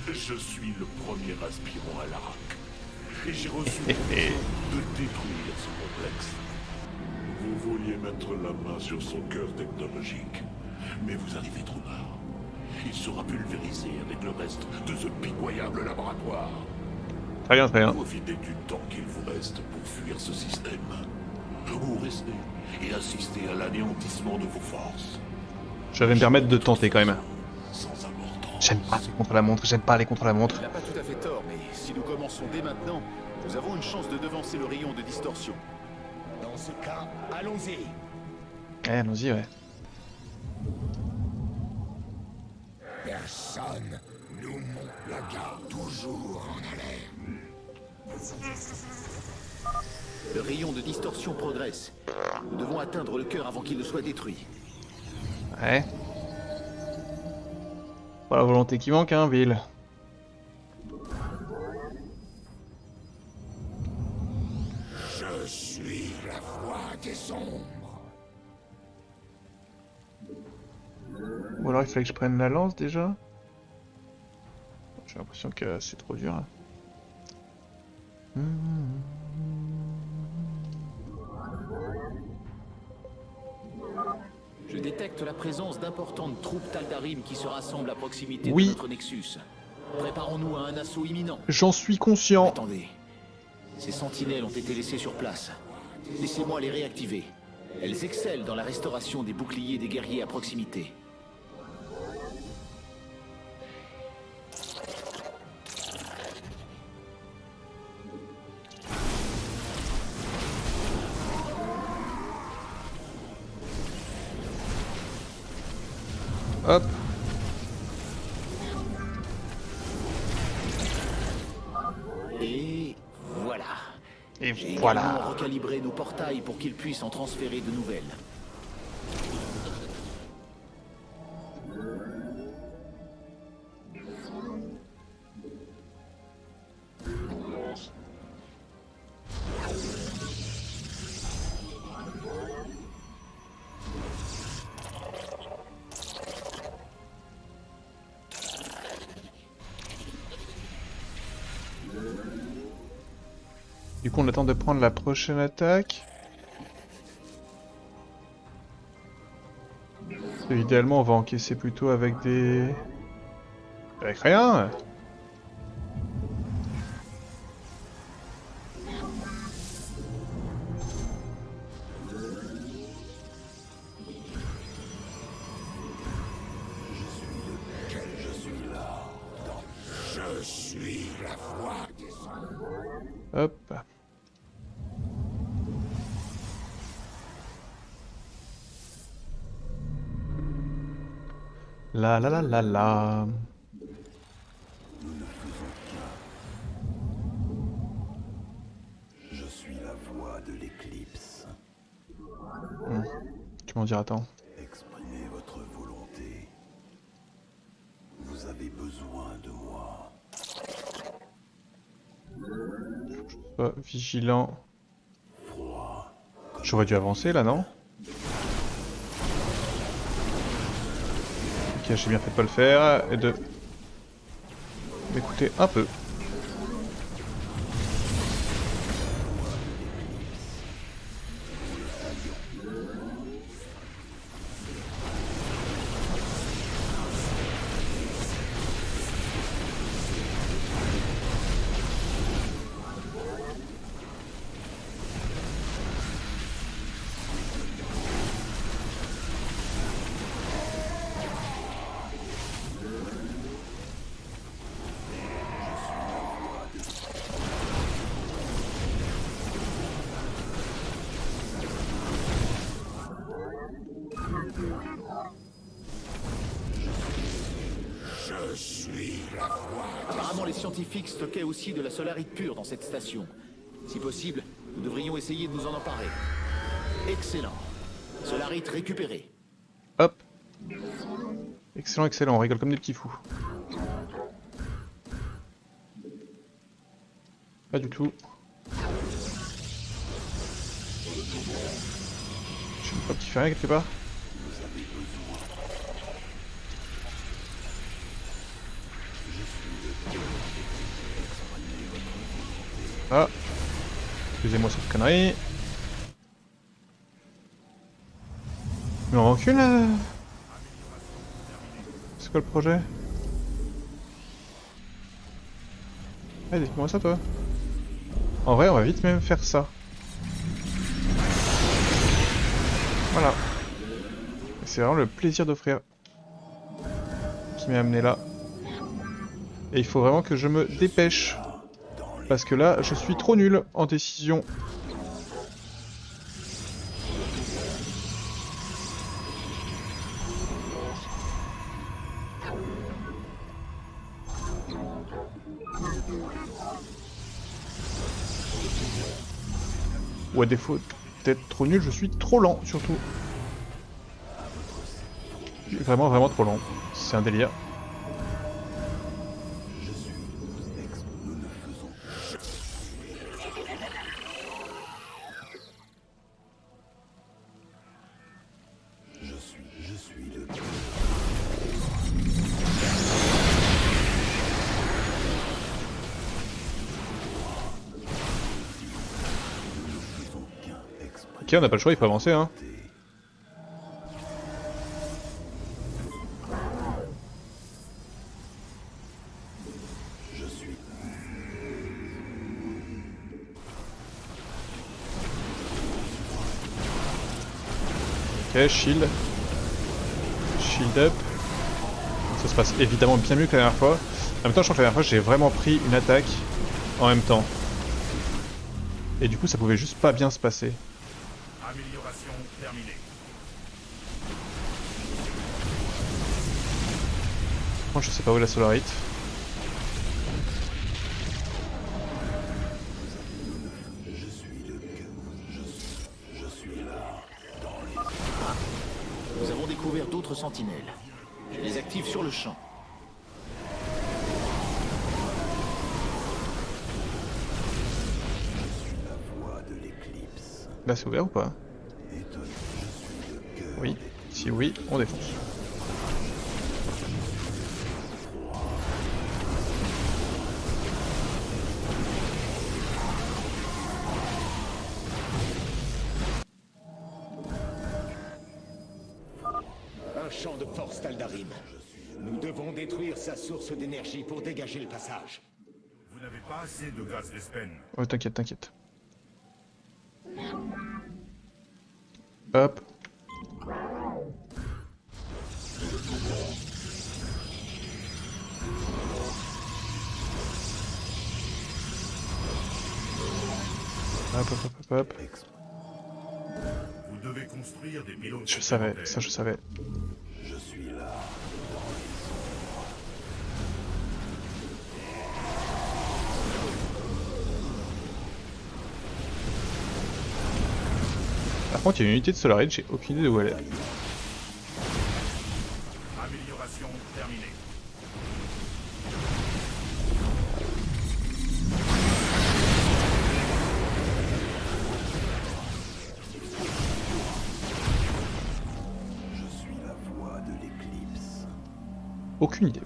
[SPEAKER 7] Je suis le premier aspirant à l'Arak. Et j'ai reçu l'ordre de détruire ce complexe. Vous vouliez mettre la main sur son cœur technologique, mais vous arrivez trop tard. Il sera pulvérisé avec le reste de ce pitoyable laboratoire.
[SPEAKER 1] Très bien, très bien.
[SPEAKER 7] Profitez du temps qu'il vous reste pour fuir ce système. Ou restez et assister à l'anéantissement de vos forces.
[SPEAKER 1] Je vais me permettre de tenter quand même.
[SPEAKER 7] Sans importance.
[SPEAKER 1] J'aime pas les contre-la-montre, j'aime pas les contre-la-montre.
[SPEAKER 4] Il n'a pas tout à fait tort, mais si nous commençons dès maintenant, nous avons une chance de devancer le rayon de distorsion.
[SPEAKER 2] Dans ce cas, allons-y.
[SPEAKER 1] Allons-y, ouais.
[SPEAKER 2] Personne nous monte la garde, toujours en alerte.
[SPEAKER 4] Le rayon de distorsion progresse. Nous devons atteindre le cœur avant qu'il ne soit détruit.
[SPEAKER 1] Ouais. Pas la volonté qui manque, hein, Bill.
[SPEAKER 2] Je suis la voix des ombres.
[SPEAKER 1] Ou alors il fallait que je prenne la lance déjà. J'ai l'impression que c'est trop dur. Là.
[SPEAKER 4] Je détecte la présence d'importantes troupes Taldarim qui se rassemblent à proximité
[SPEAKER 1] Oui.
[SPEAKER 4] de notre Nexus. Préparons-nous à un assaut imminent.
[SPEAKER 1] J'en suis conscient.
[SPEAKER 4] Attendez. Ces sentinelles ont été laissées sur place. Laissez-moi les réactiver. Elles excellent dans la restauration des boucliers des guerriers à proximité.
[SPEAKER 1] Hop.
[SPEAKER 4] Et voilà.
[SPEAKER 1] Et
[SPEAKER 4] J'ai
[SPEAKER 1] voilà.
[SPEAKER 4] également recalibré nos portails pour qu'ils puissent en transférer de nouvelles.
[SPEAKER 1] Du coup, on attend de prendre la prochaine attaque. Idéalement, on va encaisser plutôt avec des... Avec rien.
[SPEAKER 2] Je suis la voix des ombres.
[SPEAKER 1] Hop. La la la la la.
[SPEAKER 12] Je suis la voix de l'éclipse.
[SPEAKER 1] Tu m'en diras tant.
[SPEAKER 12] Exprimez votre volonté.
[SPEAKER 1] Sois vigilant. J'aurais dû avancer là, non? Ok, j'ai bien fait de pas le faire et de m'écouter un peu.
[SPEAKER 4] Apparemment, les scientifiques stockaient aussi de la solarite pure dans cette station. Si possible, nous devrions essayer de nous en emparer. Excellent. Solarite récupérée.
[SPEAKER 1] Hop. Excellent, excellent, on rigole comme des petits fous. Pas du tout. J'ai une qui fait rien quelque part. Ah. Excusez-moi cette connerie. Mais on recule là. C'est quoi le projet? Allez, dis-moi ça toi. En vrai, on va vite même faire ça. Voilà. C'est vraiment le plaisir d'offrir qui m'a amené là. Et il faut vraiment que je me dépêche. Parce que là, je suis trop nul en décision. Ou à défaut d'être trop nul, je suis trop lent surtout. Vraiment trop lent. C'est un délire. Ok, on n'a pas le choix, il faut avancer hein. Ok, shield. Shield up. Ça se passe évidemment bien mieux que la dernière fois. En même temps, je crois que la dernière fois, j'ai vraiment pris une attaque en même temps. Et du coup, ça pouvait juste pas bien se passer.
[SPEAKER 14] Amélioration terminée.
[SPEAKER 1] Moi, je sais pas où est la solarite.
[SPEAKER 4] Nous avons découvert d'autres sentinelles. Je les active sur le champ.
[SPEAKER 1] Là, c'est ouvert ou pas? Oui. Si oui, on défonce.
[SPEAKER 2] Un champ de force Taldarim. Nous devons détruire sa source d'énergie pour dégager le passage.
[SPEAKER 14] Vous n'avez pas assez de gaz d'Espen.
[SPEAKER 1] Oh, t'inquiète, t'inquiète. Hop. Hop.
[SPEAKER 14] Vous devez construire des pylônes.
[SPEAKER 1] Je savais, ça je savais.
[SPEAKER 14] Je suis là.
[SPEAKER 1] Par contre, il y a une unité de Solarite, j'ai aucune idée d'où elle est.
[SPEAKER 14] Amélioration terminée.
[SPEAKER 1] Aucune idée.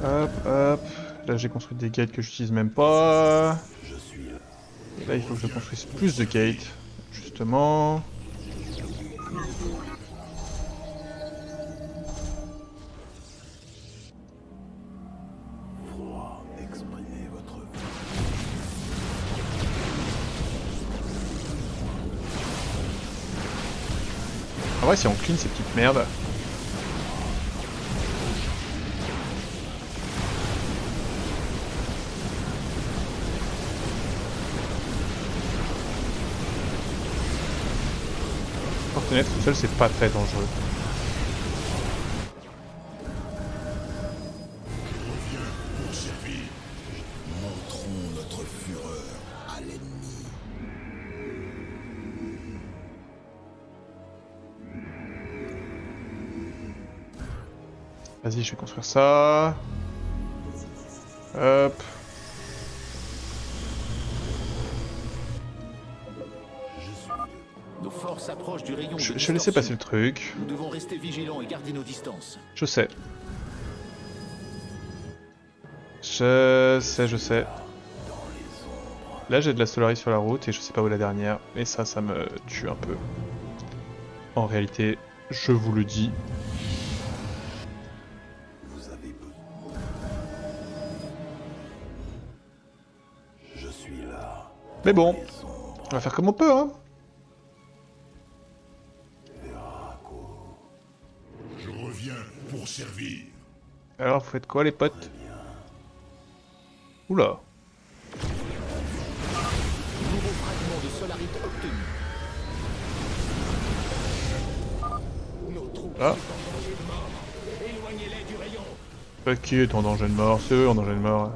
[SPEAKER 1] Hop, hop. Là j'ai construit des gates que j'utilise même pas. Là il faut que je construise plus de gates. Justement. En vrai si on clean ces petites merdes. Fortinet tout seul c'est pas très dangereux.
[SPEAKER 7] Pour servir, montrons notre fureur à l'ennemi.
[SPEAKER 1] Vas-y, je vais construire ça. Hop.
[SPEAKER 4] Nos forces approchent du rayon de
[SPEAKER 1] Je vais laisser passer le truc.
[SPEAKER 4] Nous devons rester vigilants et garder nos distances.
[SPEAKER 1] Je sais. Je sais. Là, j'ai de la Solaris sur la route et je sais pas où est la dernière. Mais ça me tue un peu. En réalité, je vous le dis. Mais bon, on va faire comme on peut, hein.
[SPEAKER 7] Je reviens pour servir.
[SPEAKER 1] Alors, vous faites quoi, les potes? Oula.
[SPEAKER 4] Nouveau fragment de solarite obtenu.
[SPEAKER 1] Ah. Pas qui est en danger de mort? C'est eux en danger de mort.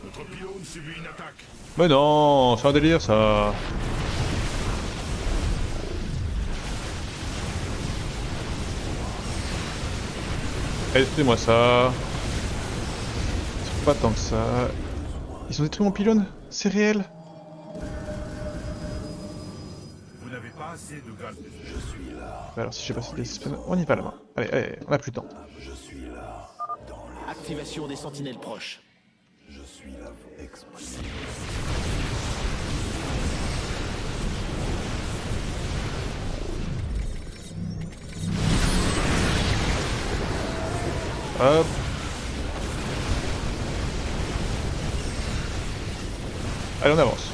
[SPEAKER 14] Notre pylône subit une attaque.
[SPEAKER 1] Mais non, c'est un délire ça. Allez, excusez-moi ça. C'est pas tant que ça. Ils ont détruit mon pylône? C'est réel?
[SPEAKER 14] Vous n'avez pas assez de gaz. Je suis là.
[SPEAKER 1] Alors si j'ai pas des spawns, on y va la main. Allez, allez, on a plus de temps.
[SPEAKER 14] Je suis là.
[SPEAKER 4] Activation des sentinelles proches.
[SPEAKER 14] Je suis là exprès.
[SPEAKER 1] Hop. Allez, on avance.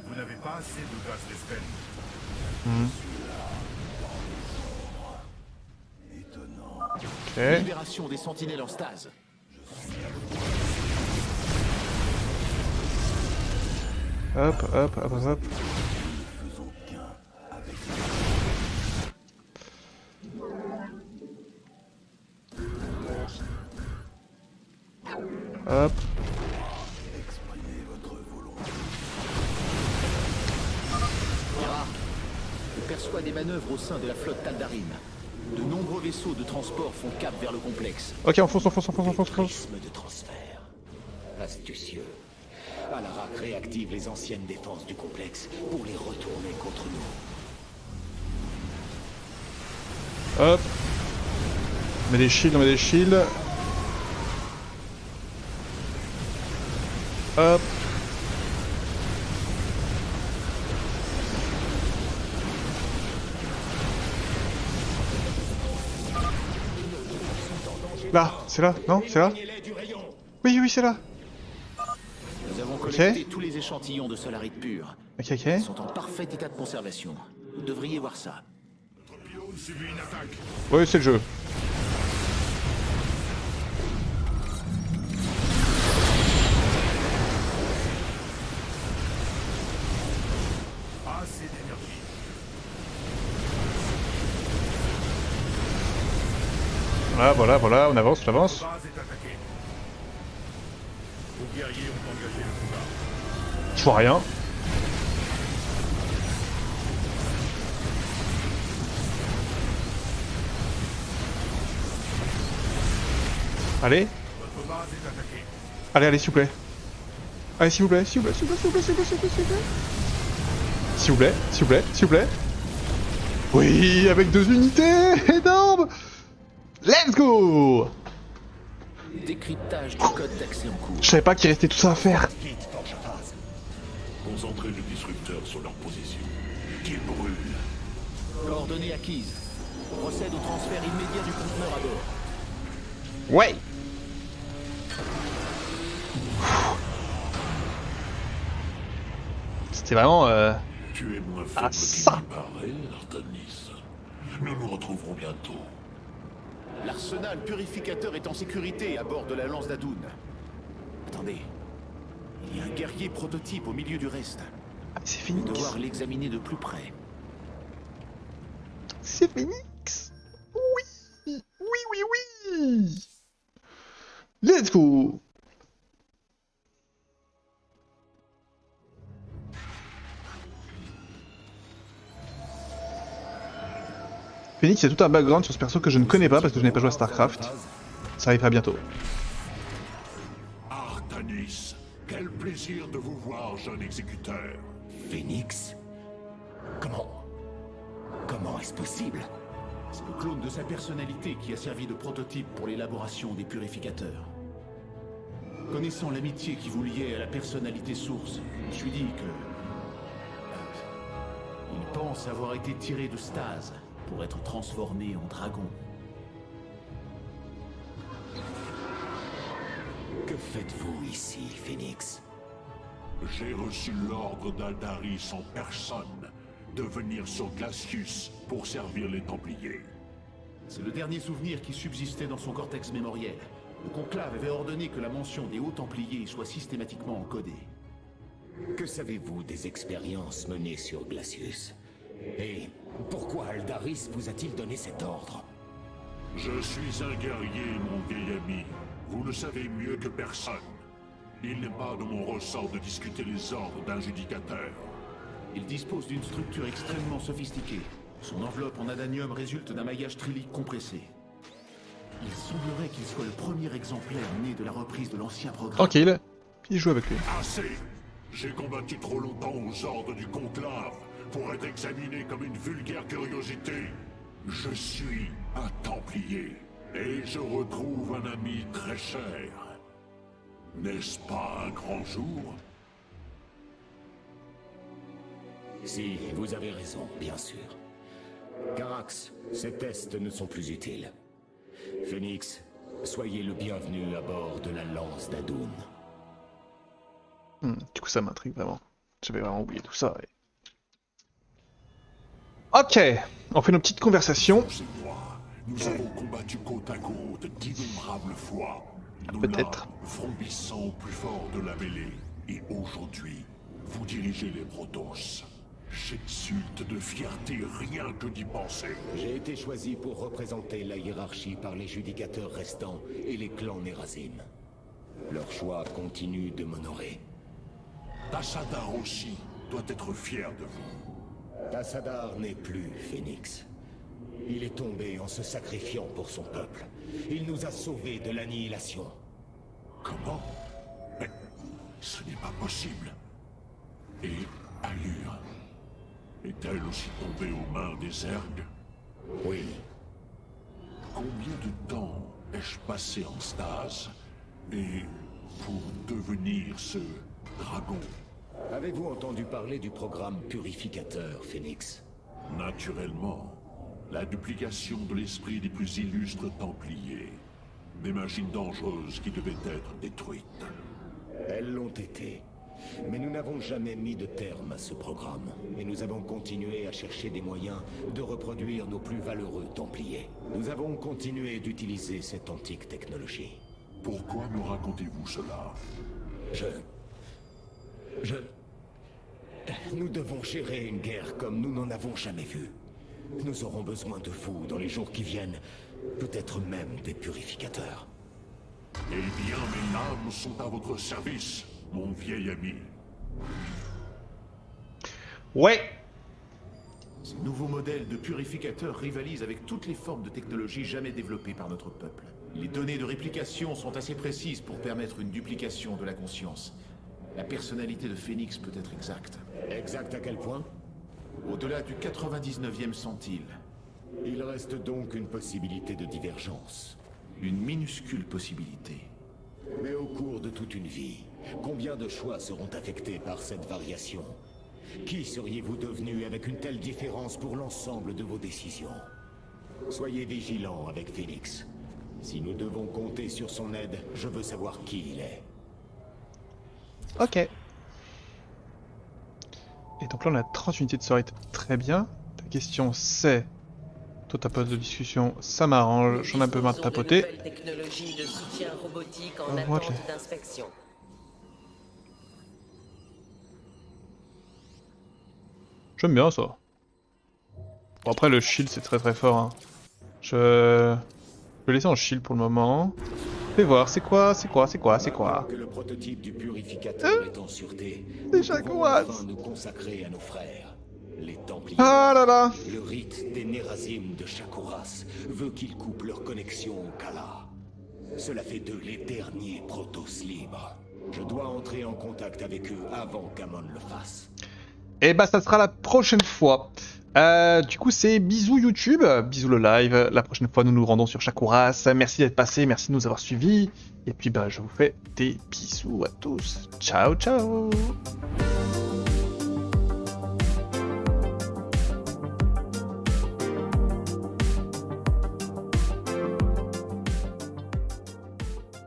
[SPEAKER 14] Vous n'avez pas assez de gaz d'espèce.
[SPEAKER 1] Ok.
[SPEAKER 4] Libération des sentinelles en stase.
[SPEAKER 1] Hop, hop, hop, hop. Hop.
[SPEAKER 4] Mira, je perçois des manœuvres au sein de la flotte Taldarim. De nombreux vaisseaux de transport font cap vers le complexe.
[SPEAKER 1] Ok, on fonce, on fonce, on fonce, on fonce, on fonce.
[SPEAKER 2] Prisme de transfert. Astucieux. Alarak réactive les anciennes défenses du complexe pour les retourner contre nous.
[SPEAKER 1] Hop. On met des shields, on met des shields. Hop. Là, c'est là, non? C'est là? Oui, oui, c'est là.
[SPEAKER 4] Nous avons collecté tous les échantillons de solarite pure.
[SPEAKER 1] Ok, ok.
[SPEAKER 4] Ils sont en parfait état de conservation. Vous devriez voir ça.
[SPEAKER 14] Notre pylône subit une attaque.
[SPEAKER 1] Oui, c'est le jeu.
[SPEAKER 14] Assez d'énergie.
[SPEAKER 1] Voilà, voilà, voilà, on avance, on avance.
[SPEAKER 14] La base est attaquée. Vos guerriers ont engagé le combat.
[SPEAKER 1] Je vois rien. Allez.
[SPEAKER 14] Votre base est attaquée.
[SPEAKER 1] Allez, allez, s'il vous plaît. Allez, s'il vous plaît, s'il vous plaît, s'il vous plaît, s'il vous plaît, s'il vous plaît, s'il vous plaît, s'il vous plaît. S'il vous plaît, s'il vous plaît, s'il vous plaît. Oui, avec 2 unités, énorme. Let's go.
[SPEAKER 4] Décryptage du code d'accès en cours.
[SPEAKER 1] Je savais pas qu'il restait tout ça à faire.
[SPEAKER 14] Concentrez le disrupteur sur leur position. Qu'il brûle.
[SPEAKER 4] Coordonnées acquises. Procède au transfert immédiat du conteneur à bord.
[SPEAKER 1] Ouais. C'était vraiment
[SPEAKER 14] Tu es moins
[SPEAKER 1] ah,
[SPEAKER 14] faible
[SPEAKER 1] ça.
[SPEAKER 14] qu'il n'y paraît, Artanis. Nous nous retrouverons bientôt.
[SPEAKER 4] L'arsenal purificateur est en sécurité à bord de la lance d'Adoun. Attendez. Il y a un guerrier prototype au milieu du reste.
[SPEAKER 1] Ah, c'est Phoenix.
[SPEAKER 4] Je vais devoir l'examiner de plus près.
[SPEAKER 1] C'est Phoenix. Oui. Oui, oui, oui. Let's go. Phoenix, il y a tout un background sur ce perso que je ne connais pas parce que je n'ai pas joué à StarCraft. Ça arrivera bientôt.
[SPEAKER 14] Artanis, quel plaisir de vous voir, jeune exécuteur.
[SPEAKER 2] Phoenix? Comment est-ce possible?
[SPEAKER 4] C'est le clone de sa personnalité qui a servi de prototype pour l'élaboration des purificateurs. Connaissant l'amitié qui vous liait à la personnalité source, je me suis dit que... il pense avoir été tiré de stase pour être transformé en dragon.
[SPEAKER 2] Que faites-vous ici, Phoenix?
[SPEAKER 14] J'ai reçu l'ordre d'Aldaris en personne de venir sur Glacius pour servir les Templiers.
[SPEAKER 4] C'est le dernier souvenir qui subsistait dans son cortex mémoriel. Le conclave avait ordonné que la mention des hauts Templiers soit systématiquement encodée.
[SPEAKER 2] Que savez-vous des expériences menées sur Glacius? Et pourquoi Aldaris vous a-t-il donné cet ordre?
[SPEAKER 14] Je suis un guerrier, mon vieil ami. Vous le savez mieux que personne. Il n'est pas de mon ressort de discuter les ordres d'un judicateur.
[SPEAKER 4] Il dispose d'une structure extrêmement sophistiquée. Son enveloppe en adanium résulte d'un maillage trillique compressé. Il semblerait qu'il soit le premier exemplaire né de la reprise de l'ancien programme.
[SPEAKER 1] Tranquille, il joue avec lui.
[SPEAKER 14] Assez! J'ai combattu trop longtemps aux ordres du conclave pour être examiné comme une vulgaire curiosité. Je suis un Templier, et je retrouve un ami très cher. N'est-ce pas un grand jour?
[SPEAKER 2] Si, vous avez raison, bien sûr. Carax, ces tests ne sont plus utiles. Phoenix, soyez le bienvenu à bord de la lance d'Adoun.
[SPEAKER 1] Du coup, ça m'intrigue vraiment. J'avais vraiment oublié tout ça. Et... Ok, on fait nos petites conversations.
[SPEAKER 14] Nous avons combattu côte à côte d'innombrables fois.
[SPEAKER 1] Peut-être.
[SPEAKER 14] Frombissant au plus fort de la mêlée. Et aujourd'hui, vous dirigez les Protoss. J'exulte de fierté rien que d'y penser.
[SPEAKER 2] J'ai été choisi pour représenter la hiérarchie par les judicateurs restants et les clans Nerazim. Leur choix continue de m'honorer.
[SPEAKER 14] Tassadar aussi doit être fier de vous.
[SPEAKER 2] Tassadar n'est plus Phoenix. Il est tombé en se sacrifiant pour son peuple. Il nous a sauvés de l'annihilation.
[SPEAKER 14] Comment? Mais ce n'est pas possible. Et Allure est-elle aussi tombée aux mains des Zerg?
[SPEAKER 2] Oui.
[SPEAKER 14] Combien de temps ai-je passé en stase? Et pour devenir ce dragon?
[SPEAKER 2] Avez-vous entendu parler du programme purificateur, Phoenix?
[SPEAKER 14] Naturellement. La duplication de l'esprit des plus illustres Templiers. Des machines dangereuses qui devaient être détruites.
[SPEAKER 2] Elles l'ont été. Mais nous n'avons jamais mis de terme à ce programme. Et nous avons continué à chercher des moyens de reproduire nos plus valeureux Templiers. Nous avons continué d'utiliser cette antique technologie.
[SPEAKER 14] Pourquoi me racontez-vous cela?
[SPEAKER 2] Nous devons gérer une guerre comme nous n'en avons jamais vu. Nous aurons besoin de vous dans les jours qui viennent. Peut-être même des purificateurs.
[SPEAKER 14] Eh bien, mes lames sont à votre service, mon vieil ami.
[SPEAKER 1] Ouais.
[SPEAKER 4] Ces nouveaux modèles de purificateurs rivalisent avec toutes les formes de technologie jamais développées par notre peuple. Les données de réplication sont assez précises pour permettre une duplication de la conscience. La personnalité de Phoenix peut être exacte.
[SPEAKER 2] Exact à quel point?
[SPEAKER 4] Au-delà du 99e centile.
[SPEAKER 2] Il reste donc une possibilité de divergence.
[SPEAKER 4] Une minuscule possibilité.
[SPEAKER 2] Mais au cours de toute une vie, combien de choix seront affectés par cette variation? Qui seriez-vous devenu avec une telle différence pour l'ensemble de vos décisions? Soyez vigilants avec Phoenix. Si nous devons compter sur son aide, je veux savoir qui il est.
[SPEAKER 1] Ok. Et donc là on a 30 unités de soirée, très bien. La question c'est... Toi ta pause de discussion, ça m'arrange, j'en ai un peu marre de tapoter.
[SPEAKER 5] Technologie de soutien robotique en attente d'inspection.
[SPEAKER 1] J'aime bien ça. Bon après le shield c'est très très fort. Hein. Je vais laisser en shield pour le moment. Fais voir, c'est quoi?
[SPEAKER 2] Que le prototype du purificateur est en sûreté.
[SPEAKER 1] Déjà quoi?
[SPEAKER 2] Enfin nous consacrer à nos frères, les Templiers.
[SPEAKER 1] Ah là là.
[SPEAKER 2] Le rite des Nerazim de Shakuras veut qu'ils coupent leur connexion au Kala. Cela fait d'eux les derniers Protoss libres. Je dois entrer en contact avec eux avant qu'Amon le fasse.
[SPEAKER 1] Et bah ça sera la prochaine fois. Du coup c'est bisous YouTube, bisous le live. La prochaine fois nous nous rendons sur Shakuras. Merci d'être passé, merci de nous avoir suivis. Et puis bah je vous fais des bisous à tous. Ciao ciao.